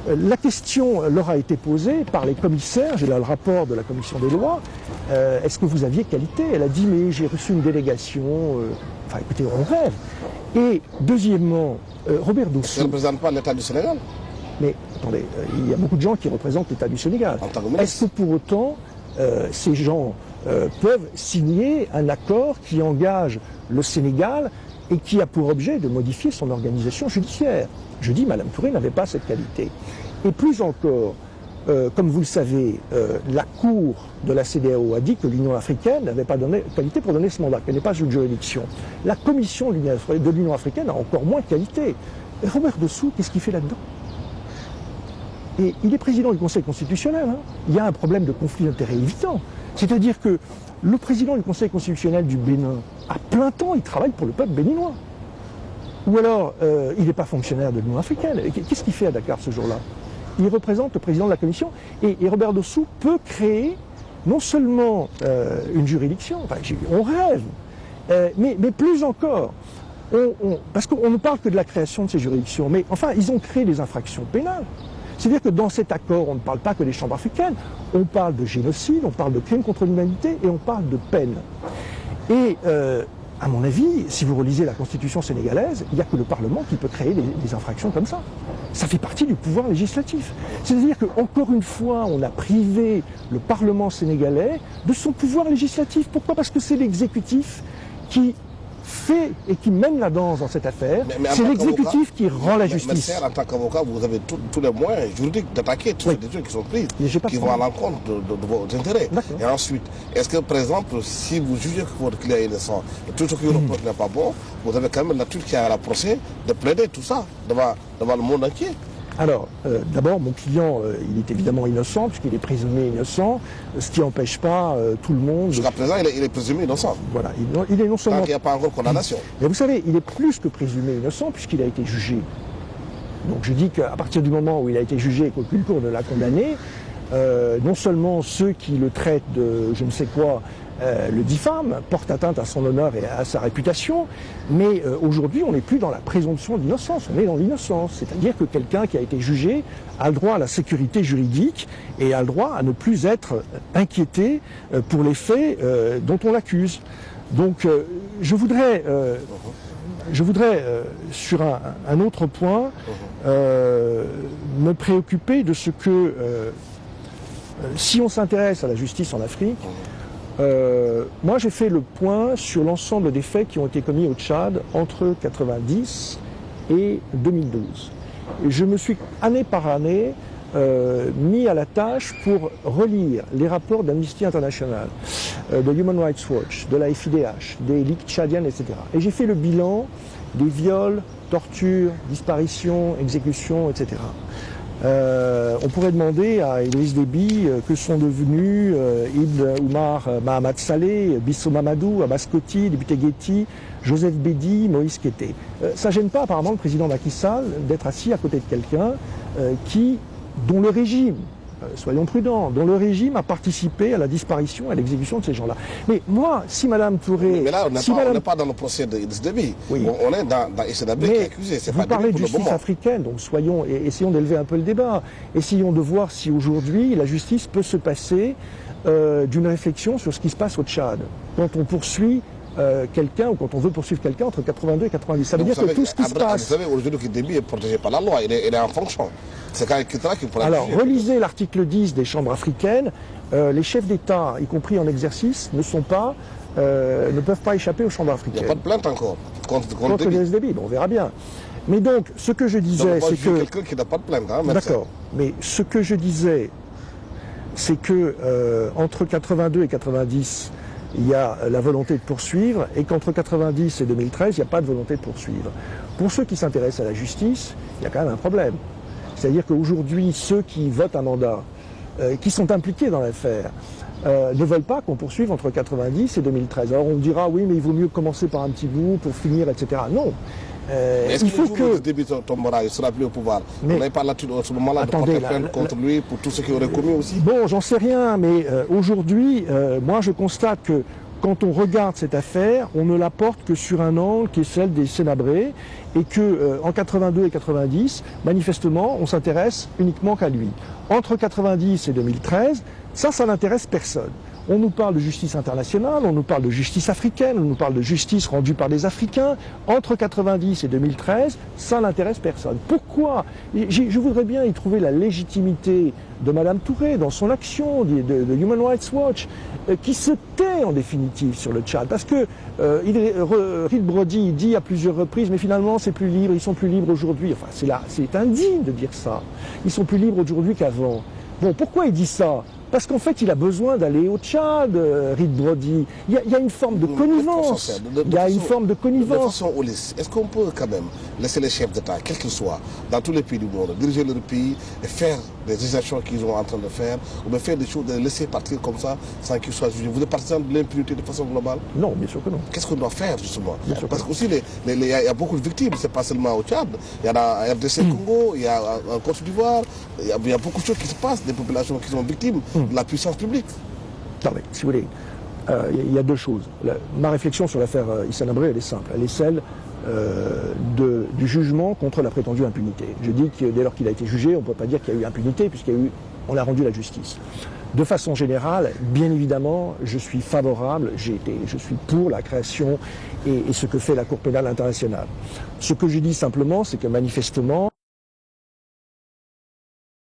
La question leur a été posée par les commissaires, j'ai là le rapport de la commission des lois, est-ce que vous aviez qualité? Elle a dit, mais j'ai reçu une délégation, enfin écoutez, on rêve. Et deuxièmement, Robert Dossou... Ça ne représente pas l'État du Sénégal. Mais attendez, il y a beaucoup de gens qui représentent l'État du Sénégal. Est-ce que pour autant, ces gens peuvent signer un accord qui engage le Sénégal et qui a pour objet de modifier son organisation judiciaire? Je dis, Madame Touré n'avait pas cette qualité. Et plus encore, comme vous le savez, la Cour de la CEDEAO a dit que l'Union africaine n'avait pas donné qualité pour donner ce mandat, qu'elle n'est pas une juridiction. La Commission de l'Union africaine a encore moins de qualité. Et Robert Dossou, qu'est-ce qu'il fait là-dedans? Et il est président du Conseil constitutionnel. Hein. Il y a un problème de conflit d'intérêts évident. C'est-à-dire que le président du Conseil constitutionnel du Bénin, à plein temps, il travaille pour le peuple béninois. Ou alors, il n'est pas fonctionnaire de l'Union africaine. Qu'est-ce qu'il fait à Dakar ce jour-là? Il représente le président de la Commission. Et Robert Dossou peut créer non seulement une juridiction, enfin, on rêve, Mais plus encore, parce qu'on ne parle que de la création de ces juridictions, mais enfin, ils ont créé des infractions pénales. C'est-à-dire que dans cet accord, on ne parle pas que des chambres africaines, on parle de génocide, on parle de crimes contre l'humanité et on parle de peine. Et à mon avis, si vous relisez la Constitution sénégalaise, il n'y a que le Parlement qui peut créer des infractions comme ça. Ça fait partie du pouvoir législatif. C'est-à-dire qu'encore une fois, on a privé le Parlement sénégalais de son pouvoir législatif. Pourquoi? Parce que c'est l'exécutif qui fait et qui mène la danse dans cette affaire. C'est l'exécutif qui rend la justice. Mais en tant qu'avocat, vous avez tous les moyens juridiques d'attaquer toutes ces décisions qui sont prises, qui vont à l'encontre de vos intérêts. Et ensuite, est-ce que, par exemple, si vous jugez que votre client est innocent, tout ce qui vous reproche n'est pas bon, vous avez quand même la nature qui a à la procès de plaider tout ça devant le monde entier? Alors, d'abord, mon client, il est évidemment innocent, puisqu'il est présumé innocent, ce qui n'empêche pas tout le monde... Jusqu'à présent, il est présumé innocent. Voilà, il est non seulement... Tant qu'il n'y a pas encore condamnation. Mais vous savez, il est plus que présumé innocent, puisqu'il a été jugé. Donc je dis qu'à partir du moment où il a été jugé et qu'aucune cour ne l'a condamné, non seulement ceux qui le traitent de je ne sais quoi, le diffament, portent atteinte à son honneur et à sa réputation, mais aujourd'hui on n'est plus dans la présomption d'innocence, on est dans l'innocence. C'est-à-dire que quelqu'un qui a été jugé a le droit à la sécurité juridique et a le droit à ne plus être inquiété pour les faits dont on l'accuse. Donc je voudrais sur un autre point, me préoccuper de ce que, si on s'intéresse à la justice en Afrique, moi j'ai fait le point sur l'ensemble des faits qui ont été commis au Tchad entre 1990 et 2012. Et je me suis année par année mis à la tâche pour relire les rapports d'Amnesty International, de Human Rights Watch, de la FIDH, des ligues tchadiennes, etc. Et j'ai fait le bilan des viols, tortures, disparitions, exécutions, etc. On pourrait demander à Idriss Déby que sont devenus Ibn Oumar Mahamad Saleh, Bissau Mamadou, Abbas Koti, député Guetti, Joseph Bédi, Moïse Kété. Ça ne gêne pas apparemment le président Macky Sall d'être assis à côté de quelqu'un dont le régime, soyons prudents, dont le régime a participé à la disparition et à l'exécution de ces gens-là. Mais moi, si Mme Touré... Mais là, on n'est pas dans le procès d'Idriss Déby. Oui. On est dans Idriss Déby qui est accusé. Vous parlez de justice africaine, donc essayons d'élever un peu le débat. Essayons de voir si aujourd'hui la justice peut se passer d'une réflexion sur ce qui se passe au Tchad. Quand on poursuit quelqu'un ou quand on veut poursuivre quelqu'un entre 82 et 90. Ça veut dire que tout ce qui se passe... Vous savez, aujourd'hui, que Déby est protégé par la loi, il est en fonction. C'est quand même qu'il pourra... Alors, relisez l'article 10 des chambres africaines. Les chefs d'État, y compris en exercice, ne peuvent pas échapper aux chambres africaines. Il n'y a pas de plainte encore contre Déby. Bon, on verra bien. Mais donc, ce que je disais, c'est que... quelqu'un qui n'a pas de plainte, hein, d'accord. Mais ce que je disais, c'est que entre 82 et 90, il y a la volonté de poursuivre, et qu'entre 90 et 2013, il n'y a pas de volonté de poursuivre. Pour ceux qui s'intéressent à la justice, il y a quand même un problème. C'est-à-dire qu'aujourd'hui, ceux qui votent un mandat, qui sont impliqués dans l'affaire, ne veulent pas qu'on poursuive entre 90 et 2013. Alors on dira, oui, mais il vaut mieux commencer par un petit bout pour finir, etc. Non. Est-ce qu'il faut que Déby tombera, il sera plus au pouvoir? On n'avait pas là-dessus, à ce moment-là, de porter plainte contre lui pour tout ce qu'il aurait commis aussi? Bon, j'en sais rien, mais aujourd'hui, moi je constate que quand on regarde cette affaire, on ne la porte que sur un angle qui est celle des Sénabrés, et que en 82 et 90, manifestement, on s'intéresse uniquement qu'à lui. Entre 90 et 2013, ça n'intéresse personne. On nous parle de justice internationale, on nous parle de justice africaine, on nous parle de justice rendue par des Africains. Entre 90 et 2013, ça n'intéresse personne. Pourquoi? Je voudrais bien y trouver la légitimité de Mme Touré dans son action, de Human Rights Watch, qui se tait en définitive sur le Tchad. Parce que Reed Brody dit à plusieurs reprises, mais finalement c'est plus libre, ils sont plus libres aujourd'hui. Enfin, c'est indigne de dire ça. Ils sont plus libres aujourd'hui qu'avant. Bon, pourquoi il dit ça? Parce qu'en fait, il a besoin d'aller au Tchad, Reed Brody. Il y a une forme de connivence. Il y a une forme de connivence. Est-ce qu'on peut quand même laisser les chefs d'État, quels qu'ils soient, dans tous les pays du monde, diriger leur pays et faire des actions qu'ils sont en train de faire, ou bien faire des choses, de les laisser partir comme ça, sans qu'ils soient jugés? Vous êtes partisan de l'impunité de façon globale? Non, bien sûr que non. Qu'est-ce qu'on doit faire, justement? Parce qu'aussi, il y a beaucoup de victimes, c'est pas seulement au Tchad. Il y a en RDC Congo, il y a en Côte d'Ivoire, il y a beaucoup de choses qui se passent, des populations qui sont victimes de la puissance publique. Non mais, si vous voulez, Il y a deux choses. Ma réflexion sur l'affaire Hissène Habré, elle est simple. Elle est celle du jugement contre la prétendue impunité. Je dis que dès lors qu'il a été jugé, on ne peut pas dire qu'il y a eu impunité puisqu'on a rendu la justice. De façon générale, bien évidemment, je suis favorable, je suis pour la création et ce que fait la Cour pénale internationale. Ce que je dis simplement, c'est que manifestement,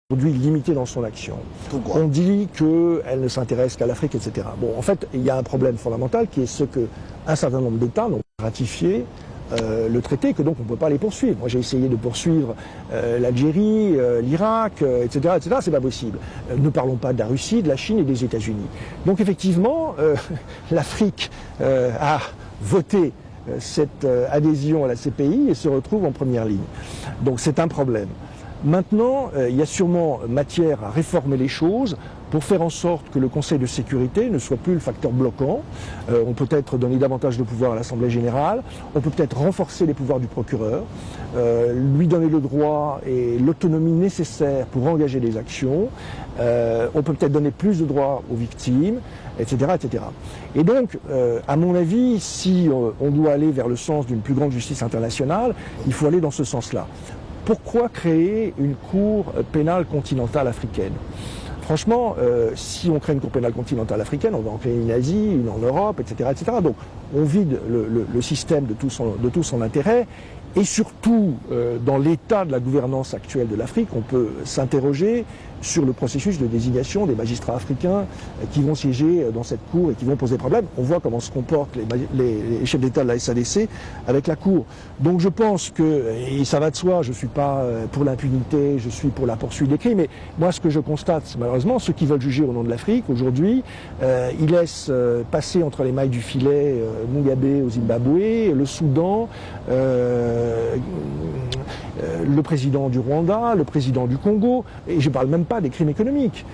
aujourd'hui limitée dans son action. Pourquoi ? On dit qu'elle ne s'intéresse qu'à l'Afrique, etc. Bon, en fait, il y a un problème fondamental qui est ce qu'un certain nombre d'États n'ont pas ratifié le traité, que donc on ne peut pas les poursuivre. Moi j'ai essayé de poursuivre l'Algérie, l'Irak, etc. C'est pas possible. Ne parlons pas de la Russie, de la Chine et des États-Unis. Donc effectivement, l'Afrique a voté cette adhésion à la CPI et se retrouve en première ligne. Donc c'est un problème. Maintenant, il y a sûrement matière à réformer les choses pour faire en sorte que le Conseil de sécurité ne soit plus le facteur bloquant. On peut peut-être donner davantage de pouvoir à l'Assemblée générale, on peut peut-être renforcer les pouvoirs du procureur, lui donner le droit et l'autonomie nécessaire pour engager des actions, on peut peut-être donner plus de droits aux victimes, etc. etc. Et donc, à mon avis, si on doit aller vers le sens d'une plus grande justice internationale, il faut aller dans ce sens-là. Pourquoi créer une cour pénale continentale africaine ? Franchement, si on crée une cour pénale continentale africaine, on va en créer une Asie, une en Europe, etc. etc. Donc on vide le système de tout son intérêt. Et surtout, dans l'état de la gouvernance actuelle de l'Afrique, on peut s'interroger sur le processus de désignation des magistrats africains qui vont siéger dans cette cour et qui vont poser problème. On voit comment se comportent les chefs d'État de la SADC avec la cour. Donc je pense que, et ça va de soi, je ne suis pas pour l'impunité, je suis pour la poursuite des crimes, mais moi ce que je constate, c'est malheureusement, ceux qui veulent juger au nom de l'Afrique, aujourd'hui, ils laissent passer entre les mailles du filet Mugabe au Zimbabwe, le Soudan, le président du Rwanda, le président du Congo, et je ne parle même pas des crimes économiques.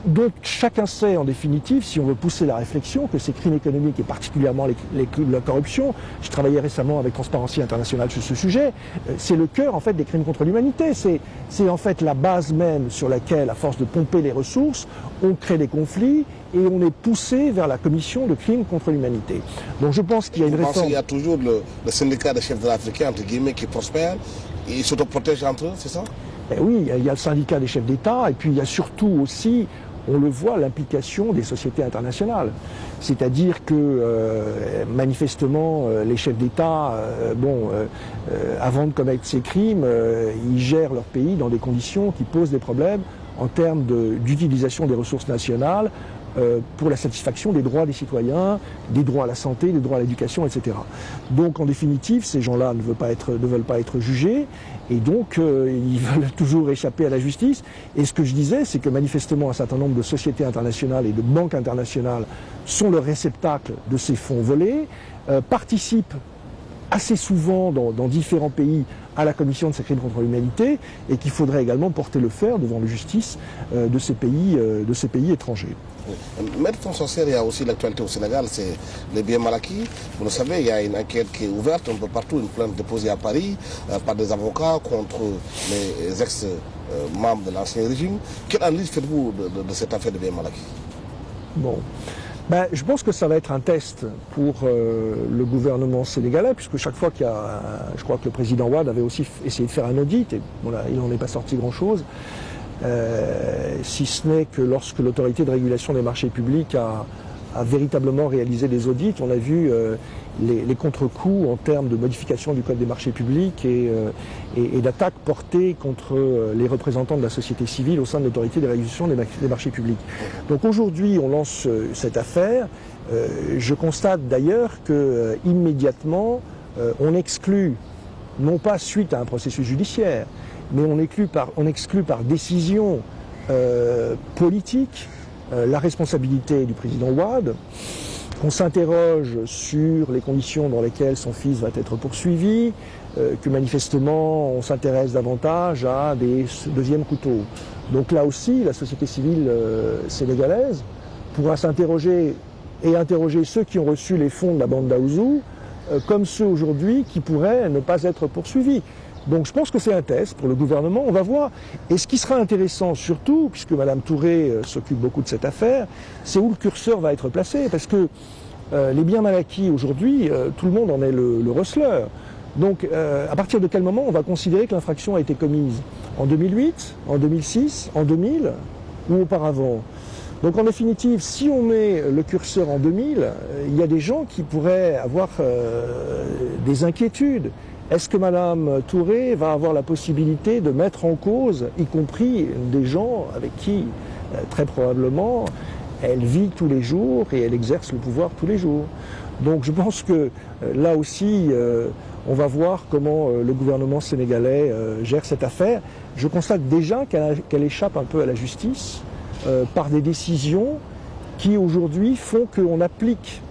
Donc chacun sait en définitive, si on veut pousser la réflexion, que ces crimes économiques et particulièrement la corruption, je travaillais récemment avec Transparency International sur ce sujet, c'est le cœur en fait des crimes contre l'humanité, c'est en fait la base même sur laquelle, à force de pomper les ressources, on crée des conflits et on est poussé vers la commission de crimes contre l'humanité. Donc je pense qu'il y a une réforme... Il y a toujours le syndicat des chefs de l'Afrique, entre guillemets, qui prospère, ils s'autoprotègent entre eux, c'est ça? Oui, il y a le syndicat des chefs d'État et puis il y a surtout aussi, on le voit, l'implication des sociétés internationales. C'est-à-dire que manifestement, les chefs d'État, avant de commettre ces crimes, ils gèrent leur pays dans des conditions qui posent des problèmes en termes d'utilisation des ressources nationales pour la satisfaction des droits des citoyens, des droits à la santé, des droits à l'éducation, etc. Donc en définitive, ces gens-là ne veulent pas être jugés et donc ils veulent toujours échapper à la justice. Et ce que je disais, c'est que manifestement un certain nombre de sociétés internationales et de banques internationales sont le réceptacle de ces fonds volés, participent assez souvent dans différents pays à la commission de ces crimes contre l'humanité et qu'il faudrait également porter le fer devant la justice de ces pays étrangers. Maître François Serre, il y a aussi l'actualité au Sénégal, c'est les biens mal acquis. Vous le savez, il y a une enquête qui est ouverte un peu partout, une plainte déposée à Paris par des avocats contre les ex-membres de l'ancien régime. Quelle analyse faites-vous de cette affaire de biens mal acquis? Bon. Je pense que ça va être un test pour le gouvernement sénégalais, puisque chaque fois qu'il y a, je crois que le président Wade avait aussi essayé de faire un audit, et voilà, il n'en est pas sorti grand-chose, si ce n'est que lorsque l'autorité de régulation des marchés publics a véritablement réalisé des audits, on a vu les contre-coups en termes de modification du code des marchés publics et d'attaques portées contre les représentants de la société civile au sein de l'autorité de régulation des marchés publics. Donc aujourd'hui, on lance cette affaire. Je constate d'ailleurs que immédiatement, on exclut, non pas suite à un processus judiciaire, mais on exclut par décision politique la responsabilité du président Wade. On s'interroge sur les conditions dans lesquelles son fils va être poursuivi, que manifestement on s'intéresse davantage à des deuxièmes couteaux. Donc là aussi, la société civile sénégalaise pourra s'interroger et interroger ceux qui ont reçu les fonds de la bande d'Aouzou, comme ceux aujourd'hui qui pourraient ne pas être poursuivis. Donc je pense que c'est un test pour le gouvernement, on va voir. Et ce qui sera intéressant surtout, puisque Mme Touré s'occupe beaucoup de cette affaire, c'est où le curseur va être placé. Parce que les biens mal acquis aujourd'hui, tout le monde en est le receleur. Donc à partir de quel moment on va considérer que l'infraction a été commise? En 2008, en 2006, en 2000 ou auparavant? Donc en définitive, si on met le curseur en 2000, il y a des gens qui pourraient avoir des inquiétudes. Est-ce que Mme Touré va avoir la possibilité de mettre en cause, y compris des gens avec qui, très probablement, elle vit tous les jours et elle exerce le pouvoir tous les jours? Donc je pense que là aussi, on va voir comment le gouvernement sénégalais gère cette affaire. Je constate déjà qu'elle échappe un peu à la justice par des décisions qui aujourd'hui font qu'on applique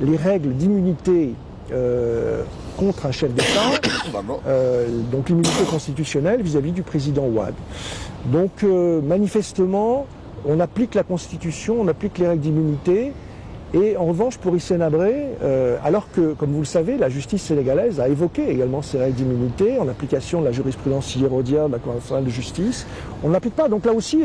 les règles d'immunité contre un chef d'État, donc l'immunité constitutionnelle vis-à-vis du président Wade. Donc manifestement, on applique la Constitution, on applique les règles d'immunité, et en revanche pour Hissène Habré, alors que, comme vous le savez, la justice sénégalaise a évoqué également ces règles d'immunité en application de la jurisprudence hiérodien de la Cour nationale de justice, on ne l'applique pas. Donc là aussi,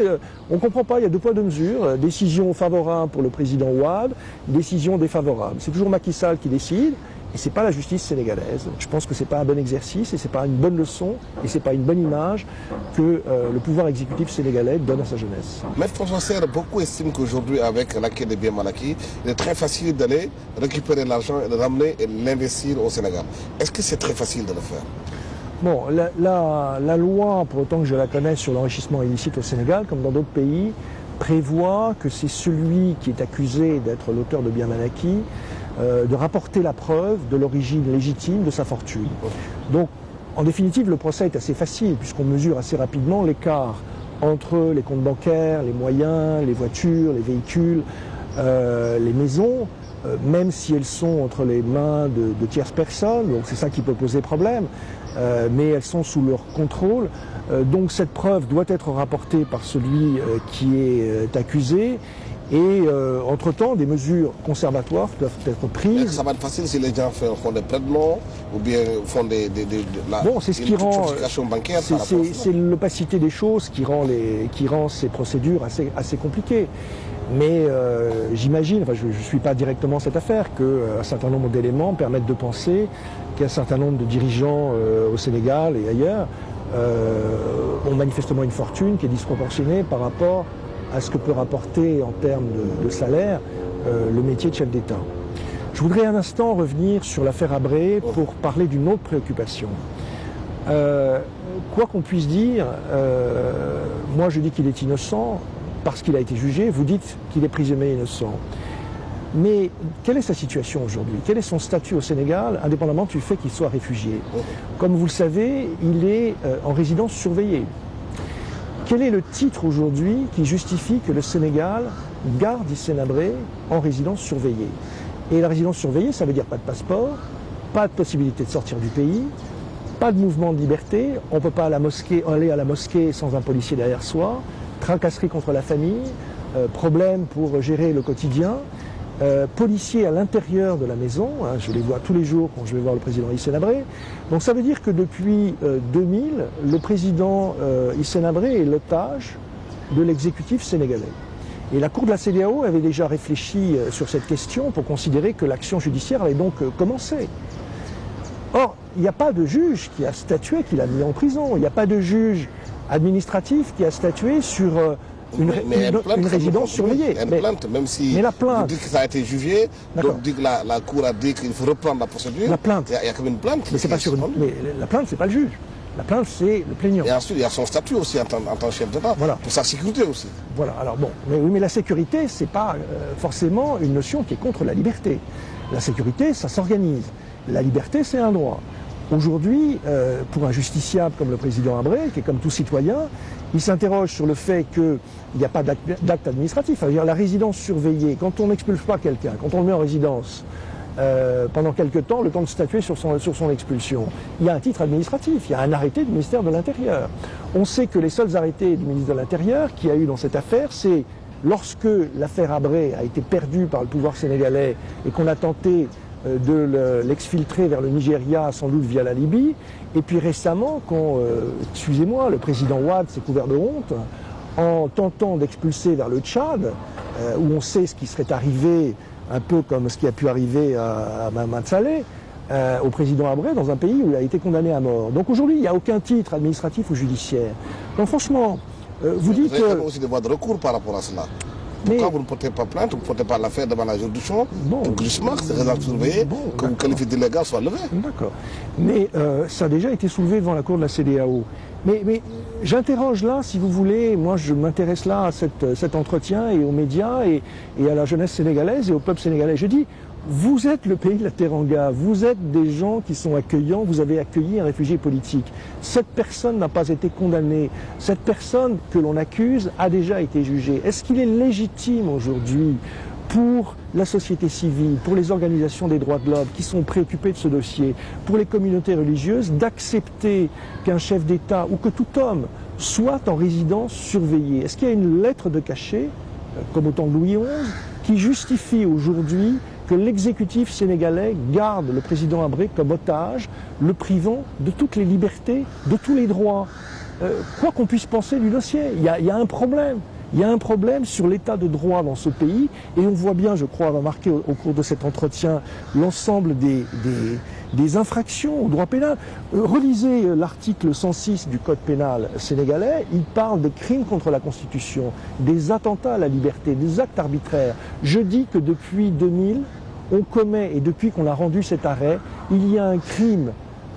on ne comprend pas, il y a deux poids deux mesures, décision favorable pour le président Wade, décision défavorable. C'est toujours Macky Sall qui décide. Et ce n'est pas la justice sénégalaise. Je pense que ce n'est pas un bon exercice et ce n'est pas une bonne leçon et ce n'est pas une bonne image que le pouvoir exécutif sénégalais donne à sa jeunesse. Maître François Serre, beaucoup estiment qu'aujourd'hui, avec l'acquis des biens mal acquis, il est très facile d'aller récupérer l'argent et de ramener et l'investir au Sénégal. Est-ce que c'est très facile de le faire? Bon, la loi, pour autant que je la connaisse, sur l'enrichissement illicite au Sénégal, comme dans d'autres pays, prévoit que c'est celui qui est accusé d'être l'auteur de biens mal acquis de rapporter la preuve de l'origine légitime de sa fortune. Donc, en définitive, le procès est assez facile, puisqu'on mesure assez rapidement l'écart entre les comptes bancaires, les moyens, les voitures, les véhicules, les maisons, même si elles sont entre les mains de tierces personnes, donc c'est ça qui peut poser problème, mais elles sont sous leur contrôle. Donc cette preuve doit être rapportée par celui qui est accusé. Et entre-temps, des mesures conservatoires doivent être prises. Ça va être facile si les gens font des prêts-de-noms ou bien font bon, c'est ce qui rend bancaire. C'est l'opacité des choses qui rend ces procédures assez compliquées. Mais j'imagine, enfin je ne suis pas directement cette affaire, qu'un certain nombre d'éléments permettent de penser qu'un certain nombre de dirigeants au Sénégal et ailleurs ont manifestement une fortune qui est disproportionnée par rapport à ce que peut rapporter en termes de salaire le métier de chef d'État. Je voudrais un instant revenir sur l'affaire Habré pour parler d'une autre préoccupation. Quoi qu'on puisse dire, moi je dis qu'il est innocent parce qu'il a été jugé, vous dites qu'il est présumé innocent. Mais quelle est sa situation aujourd'hui? Quel est son statut au Sénégal, indépendamment du fait qu'il soit réfugié? Comme vous le savez, il est en résidence surveillée. Quel est le titre aujourd'hui qui justifie que le Sénégal garde Hissène Habré en résidence surveillée? Et la résidence surveillée, ça veut dire pas de passeport, pas de possibilité de sortir du pays, pas de mouvement de liberté, on ne peut pas aller à la mosquée sans un policier derrière soi, tracasserie contre la famille, problème pour gérer le quotidien, policiers à l'intérieur de la maison, hein, je les vois tous les jours quand je vais voir le président Hissène Habré. Donc ça veut dire que depuis 2000, le président Hissène Habré est l'otage de l'exécutif sénégalais. Et la Cour de la CEDEAO avait déjà réfléchi sur cette question pour considérer que l'action judiciaire avait donc commencé. Or, il n'y a pas de juge qui a statué qu'il a mis en prison, il n'y a pas de juge administratif qui a statué sur une résidence surveillée. Même si mais la plainte, vous dites que ça a été jugé, donc dit que la Cour a dit qu'il faut reprendre la procédure. La plainte. Il y a quand même une plainte. Mais, mais la plainte, c'est pas le juge. La plainte, c'est le plaignant. Et ensuite, il y a son statut aussi en tant que chef d'État, voilà. Pour sa sécurité aussi. Voilà, alors bon, mais la sécurité, c'est pas forcément une notion qui est contre la liberté. La sécurité, ça s'organise. La liberté, c'est un droit. Aujourd'hui, pour un justiciable comme le président Habré, qui est comme tout citoyen, il s'interroge sur le fait qu'il n'y a pas d'acte administratif. C'est-à-dire la résidence surveillée, quand on n'expulse pas quelqu'un, quand on le met en résidence pendant quelque temps, le temps de statuer sur son expulsion, il y a un titre administratif, il y a un arrêté du ministère de l'Intérieur. On sait que les seuls arrêtés du ministre de l'Intérieur qu'il y a eu dans cette affaire, c'est lorsque l'affaire Habré a été perdue par le pouvoir sénégalais et qu'on a tenté de l'exfiltrer vers le Nigeria, sans doute via la Libye. Et puis récemment, quand, excusez-moi, le président Wade s'est couvert de honte en tentant d'expulser vers le Tchad, où on sait ce qui serait arrivé, un peu comme ce qui a pu arriver à Mahamat Saleh, au président Habré, dans un pays où il a été condamné à mort. Donc aujourd'hui, il n'y a aucun titre administratif ou judiciaire. Donc franchement, vous dites que... Vous avez aussi des voies de recours par rapport à cela. Pourquoi vous ne portez pas plainte, vous ne portez pas l'affaire devant la juridiction pour que justement ces résultats surveillés, que vous qualifiez d'illégal, soient levés? D'accord. Mais ça a déjà été soulevé devant la Cour de la CEDEAO. Mais j'interroge là, si vous voulez, moi je m'intéresse là à cet entretien et aux médias et à la jeunesse sénégalaise et au peuple sénégalais. Je dis, vous êtes le pays de la Teranga, vous êtes des gens qui sont accueillants, vous avez accueilli un réfugié politique. Cette personne n'a pas été condamnée, cette personne que l'on accuse a déjà été jugée. Est-ce qu'il est légitime aujourd'hui pour la société civile, pour les organisations des droits de l'homme qui sont préoccupées de ce dossier, pour les communautés religieuses, d'accepter qu'un chef d'État ou que tout homme soit en résidence surveillée? Est-ce qu'il y a une lettre de cachet, comme au temps de Louis XI, qui justifie aujourd'hui que l'exécutif sénégalais garde le président Habré comme otage, le privant de toutes les libertés, de tous les droits? Quoi qu'on puisse penser du dossier, il y a un problème. Il y a un problème sur l'état de droit dans ce pays et on voit bien, je crois, remarquer au cours de cet entretien l'ensemble des infractions au droit pénal. Relisez l'article 106 du Code pénal sénégalais, il parle des crimes contre la Constitution, des attentats à la liberté, des actes arbitraires. Je dis que depuis 2000, on commet, et depuis qu'on a rendu cet arrêt, il y a un crime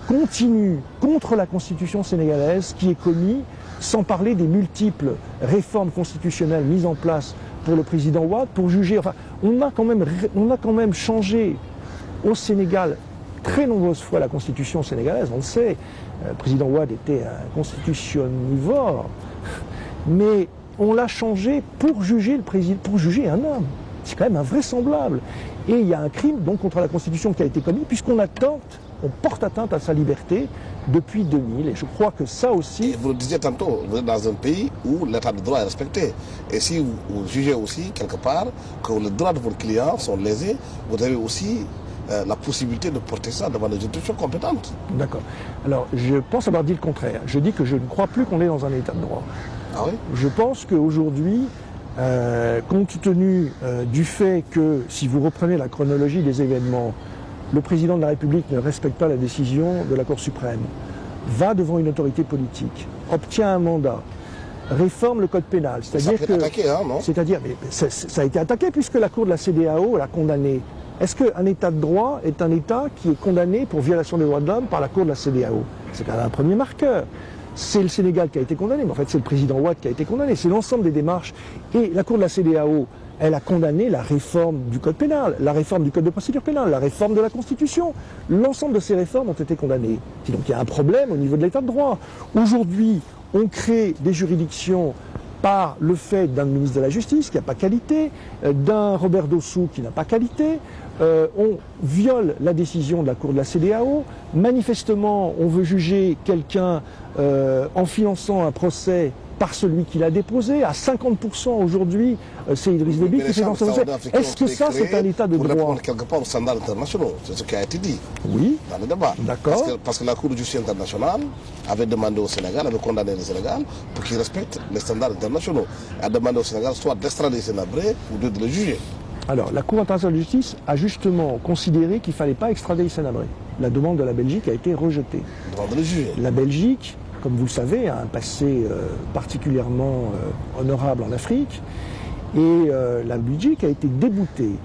continu contre la Constitution sénégalaise qui est commis, sans parler des multiples réformes constitutionnelles mises en place pour le président Wade pour juger. Enfin, on a quand même changé au Sénégal très nombreuses fois la Constitution sénégalaise, on le sait. Le président Wade était un constitutionnivore, mais on l'a changé pour juger un homme. C'est quand même invraisemblable. Et il y a un crime donc contre la Constitution qui a été commis puisqu'on porte atteinte à sa liberté depuis 2000. Et je crois que ça aussi... Et vous le disiez tantôt, vous êtes dans un pays où l'état de droit est respecté. Et si vous jugez aussi, quelque part, que les droits de vos clients sont lésés, vous avez aussi la possibilité de porter ça devant les institutions compétentes. D'accord. Alors, je pense avoir dit le contraire. Je dis que je ne crois plus qu'on est dans un état de droit. Ah oui? Je pense qu'aujourd'hui, compte tenu du fait que, si vous reprenez la chronologie des événements, le président de la République ne respecte pas la décision de la Cour suprême, va devant une autorité politique, obtient un mandat, réforme le code pénal. C'est-à-dire que... attaqué, hein, non? C'est-à-dire, mais ça a été attaqué puisque la Cour de la CEDEAO l'a condamné. Est-ce qu'un État de droit est un État qui est condamné pour violation des droits de l'homme par la Cour de la CEDEAO? C'est quand même un premier marqueur. C'est le Sénégal qui a été condamné, mais en fait c'est le président Wade qui a été condamné. C'est l'ensemble des démarches. Et la Cour de la CEDEAO, elle a condamné la réforme du code pénal, la réforme du code de procédure pénale, la réforme de la Constitution. L'ensemble de ces réformes ont été condamnées. Donc il y a un problème au niveau de l'état de droit. Aujourd'hui, on crée des juridictions par le fait d'un ministre de la Justice qui n'a pas qualité, d'un Robert Dossou qui n'a pas qualité. On viole la décision de la Cour de la CEDEAO. Manifestement, on veut juger quelqu'un en finançant un procès par celui qui l'a déposé. À 50% aujourd'hui, c'est Idriss Déby qui fait dans ce procès. Est-ce que ça, c'est un état de droit? Pour répondre quelque part aux standards internationaux, c'est ce qui a été dit oui, dans le débat. D'accord. Parce que la Cour de justice internationale avait demandé au Sénégal, avait condamné le Sénégal pour qu'il respecte les standards internationaux. Elle a demandé au Sénégal soit d'extrader Sénabré ou de le juger. Alors, la Cour internationale de justice a justement considéré qu'il ne fallait pas extrader Sénabré. La demande de la Belgique a été rejetée. De le juger. La Belgique, comme vous le savez, a un passé particulièrement honorable en Afrique, et la Belgique a été déboutée.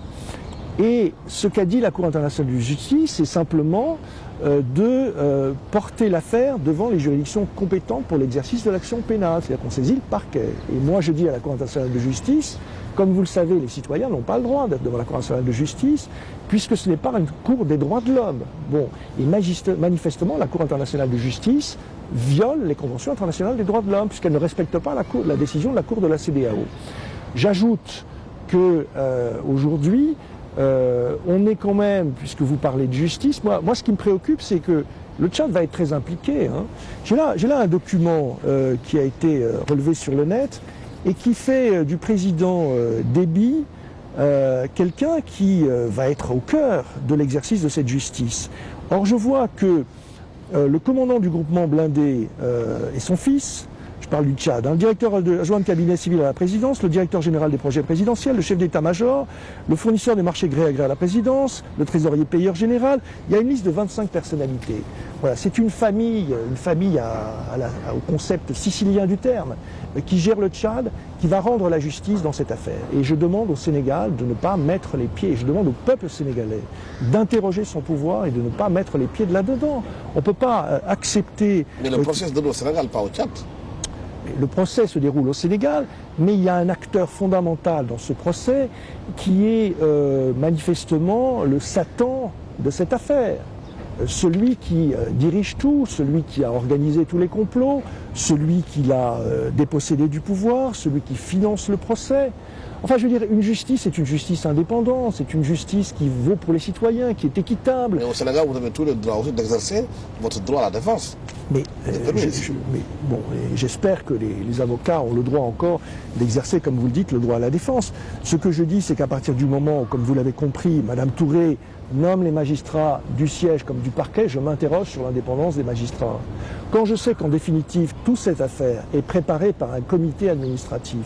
Et ce qu'a dit la Cour internationale de justice, c'est simplement de porter l'affaire devant les juridictions compétentes pour l'exercice de l'action pénale, c'est-à-dire qu'on saisit le parquet. Et moi je dis à la Cour internationale de justice, comme vous le savez, les citoyens n'ont pas le droit d'être devant la Cour internationale de justice, puisque ce n'est pas une Cour des droits de l'homme. Bon, et manifestement, la Cour internationale de justice viole les conventions internationales des droits de l'homme, puisqu'elle ne respecte pas la décision de la Cour de la CEDEAO. J'ajoute que aujourd'hui, on est quand même, puisque vous parlez de justice, moi ce qui me préoccupe, c'est que le Tchad va être très impliqué. Hein. J'ai là un document qui a été relevé sur le net et qui fait du président Déby quelqu'un qui va être au cœur de l'exercice de cette justice. Or, je vois que le commandant du groupement blindé et son fils, je parle du Tchad, le directeur adjoint de cabinet civil à la présidence, le directeur général des projets présidentiels, le chef d'état-major, le fournisseur des marchés gré à gré à la présidence, le trésorier payeur général. Il y a une liste de 25 personnalités. Voilà, c'est une famille au concept sicilien du terme, qui gère le Tchad, qui va rendre la justice dans cette affaire. Et je demande au Sénégal de ne pas mettre les pieds, et je demande au peuple sénégalais d'interroger son pouvoir et de ne pas mettre les pieds de là-dedans. On ne peut pas accepter... Mais le procès se déroule au Sénégal, pas au Tchad. Le procès se déroule au Sénégal, mais il y a un acteur fondamental dans ce procès qui est manifestement le Satan de cette affaire. Celui qui dirige tout, celui qui a organisé tous les complots, celui qui l'a dépossédé du pouvoir, celui qui finance le procès. Enfin, je veux dire, une justice est une justice indépendante, c'est une justice qui vaut pour les citoyens, qui est équitable. Mais au Sénégal, vous avez tout le droit aussi d'exercer votre droit à la défense. Mais j'espère que les avocats ont le droit encore d'exercer, comme vous le dites, le droit à la défense. Ce que je dis, c'est qu'à partir du moment, comme vous l'avez compris, Madame Touré nomme les magistrats du siège comme du parquet, je m'interroge sur l'indépendance des magistrats. Quand je sais qu'en définitive, toute cette affaire est préparée par un comité administratif,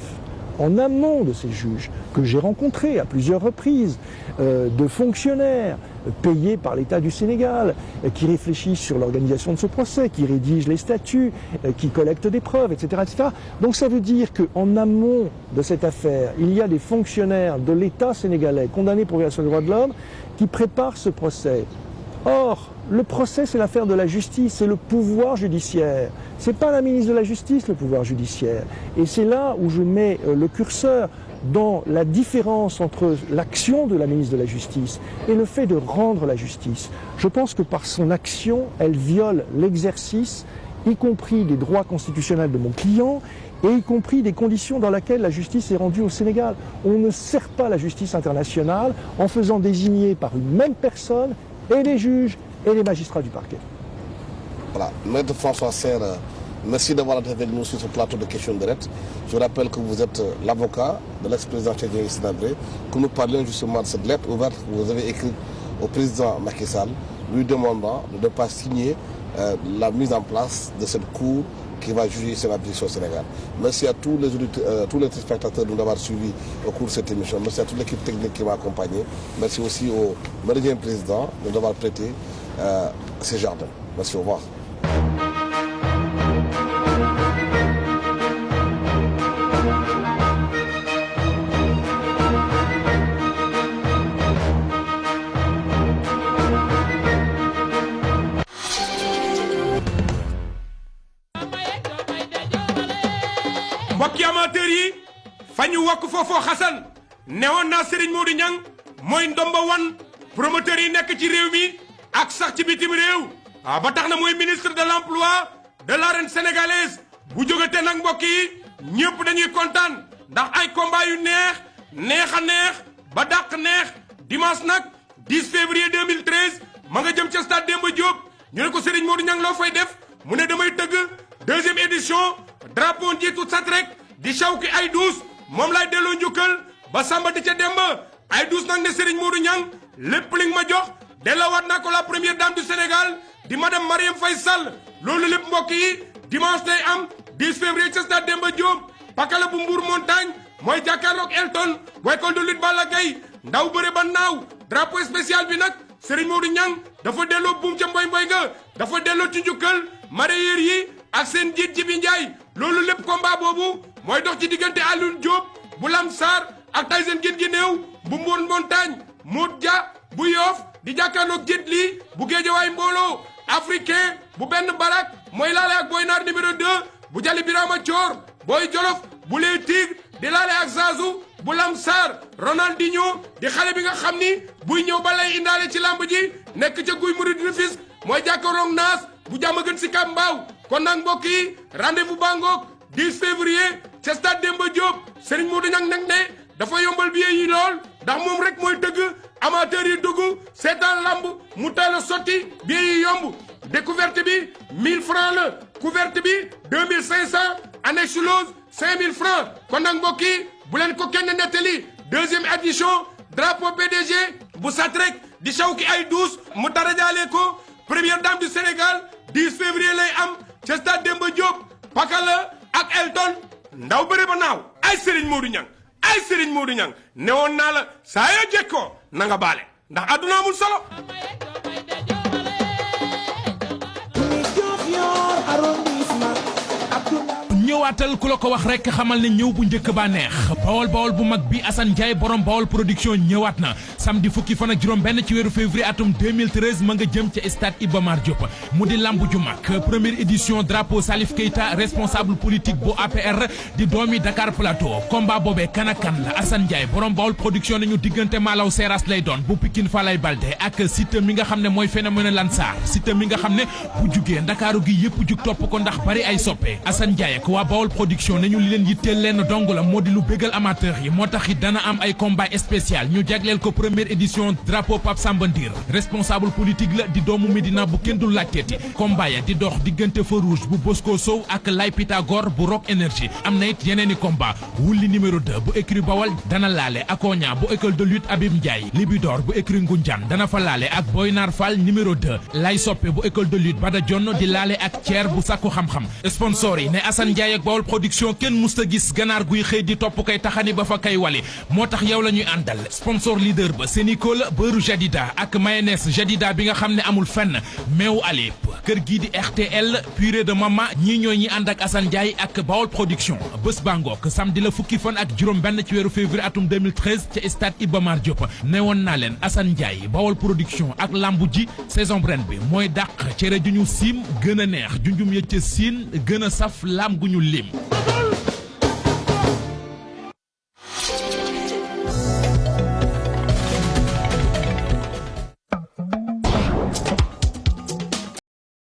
en amont de ces juges, que j'ai rencontrés à plusieurs reprises, de fonctionnaires payés par l'État du Sénégal, qui réfléchissent sur l'organisation de ce procès, qui rédigent les statuts, qui collectent des preuves, etc., etc. Donc ça veut dire qu'en amont de cette affaire, il y a des fonctionnaires de l'État sénégalais condamnés pour violation des droits de l'homme qui préparent ce procès. Or, le procès, c'est l'affaire de la justice, c'est le pouvoir judiciaire. C'est pas la ministre de la Justice, le pouvoir judiciaire. Et c'est là où je mets le curseur dans la différence entre l'action de la ministre de la Justice et le fait de rendre la justice. Je pense que par son action, elle viole l'exercice, y compris des droits constitutionnels de mon client, et y compris des conditions dans lesquelles la justice est rendue au Sénégal. On ne sert pas la justice internationale en faisant désigner par une même personne et les juges et les magistrats du parquet. Voilà, Maître François Serre, merci d'avoir été avec nous sur ce plateau de questions directes. Je rappelle que vous êtes l'avocat de l'ex-président tchadien Hissène Habré, que nous parlions justement de cette lettre ouverte que vous avez écrite au président Macky Sall, lui demandant de ne pas signer la mise en place de cette cour qui va juger Hissène Habré au Sénégal. Merci à tous les spectateurs de nous avoir suivis au cours de cette émission. Merci à toute l'équipe technique qui m'a accompagné. Merci aussi au méridien président de nous avoir prêté ces jardins. Merci, au revoir. mbokki amateur yi fa ñu wokk foofoo xasan newoon naa Serigne Modou Niang mooy ndomba wan promoteur yi nekk ci réew mi ak sax ci bitim réew ba tax na mooy ministre de l'emploi de l'arène sénégalaise bu jógate nag mbokk yi ñëpp dañuy kontaan ndax ay combat yu neex a neex ba dàq neex dimanche nag 10 février 2013 ma nga jëm ca stade Demba Diop ñu ne ko Serigne Modou Niang loo fay def mu ne damay tëgg deuxième édition drapeau njiitu Satrek di Chawki ay douce moom laay delloo njukkal ba Samba di ca Demba ay douce nag ne Serigne Modou Niang lépp li nga ma jox delloowaat naa ko la première dame du Sénégal di madame Marième Faye Sall loolu lépp mbokk yi dimanche day am 10 février ca stade Demba Diop pakala bu Mbour montagne mooy jàkkaarloog Elton bu école de lutte Balla Gaye ndaw bëre ba naaw drapeau spécial bi nag Serigne Modou Niang dafa delloo buum ca mboy mboy ga dafa delloo ci njukkal mareyeur yi ak seen njiit Jibi Ndiaye loolu lépp combat boobu mooy dox ci diggante Alioune Diop bu Lamsar ak Tyson gén gi néew bu Mbour montagne Modou Dia bu Yoff di jàkkaarloog Jet Li bu Géejawaay mbooloo africain bu benn barak mooy laale ak Boy Nar numéro 2 bu Jali Birama Thior Boy Jolof bu les Tigres di laale ak Zazu bu Lamsar Ronaldinho di xale bi nga xam ni buy ñëw ba lay indaale ci lamb ji nekk ca Guy Murid Rufisque mooy jàkkaarloog Naas bu jàmm gën si Kambaaw kon nag mbokk yi rendez-vous bangoog 10 février ca stade Demba Diop Serigne Modou Niang nag ne dafa yombal billet yi lool ndax moom rek mooy tëgg amateur yi dugg seetaan lamb mu teel a sotti billet yi yomb découverte bi 1000 francs la couverte bi 2500 annexe lose 5000 francs kon nag mbokk yi bu leen ko kenn nettali deuxième édition drapeau PDG bu Satrek di Chawki ay douce mu darajaale ko première dame du Sénégal 10 février lay am ca stade Demba Diop Pakala ak Elton ndaw bëri ba naaw ay Serigne Modou Niang newoon naa la saa yoo jekkoo na nga baale ndax àdduna amul solo. ñëwaatal ku la ko wax rek xamal ne ñëw bu njëkk baa neex bawol bu mag bi Assane Ndiaye borom bawol production ñëwaat na samedi fukki fan ak juróom benn ci weeru février atum 2013 ma nga jëm ca stade Iba Mar Diop mu di lamb ju mag première édition drapeau Salif Keita responsable politique bu APR di doomi Dakar Plateau combat boobee kan ak kan la Assane Ndiaye borom bawol production nañu diggante Malaw Seras lay doon bu Pikine Falay Balde ak Siteu mi nga xam ne mooy phénomène Lansar Siteu mi nga xam ne bu jugee Ndakaaru gi yëpp jug topp ko ndax bari ay soppe Assane Ndiaye waa Bawol production nañu li leen yitteel leen dong la moo di lu bégal amateur yi moo tax it dana am ay combat spécial ñu jagleel ko première édition drapeau Pape Samba Ndir responsable politique la di doomu Médina bu kenn du laajteeti combat ya di dox diggante feu rouge bu Bosco Sow ak Lay Pythagore bu Rock Énergie am na it yeneeni combat wulli numéro 2 bu écurie Bawol dana laale ak Oña bu école de lutte Abib Ndiaye Libidor bu écurie Ngunjaan dana fa laale ak Boynar Fall numéro 2 Lay Soppe bu école de lutte Bada Dione di laale ak Thier bu sakku xam-xam sponsor yi ne Assane Ndiaye ak Bawol production kenn musta gis ganaar guy xëy di topp kay taxani ba fa kay wali moo tax yow la ñuy àndal sponsor leader ba Sénicol beurre Jadida ak mayonnaise Jadida bi nga xam ne amul fenn meew Alip kër gii di RTL purée de mama ñii ñooy ñi ànd ak Assane Ndiaye ak Bawol production bés bangook samedi la fukki fan ak juróom benn ci weeru février atum 2013 ca stade Iba Mar Diop newoon naa leen Assane Ndiaye Bawol production ak lambu ji saison ren bi mooy dàq cere ju ñu siim gën a neex junjum ya ca siin gën a saf lam gu ñu lim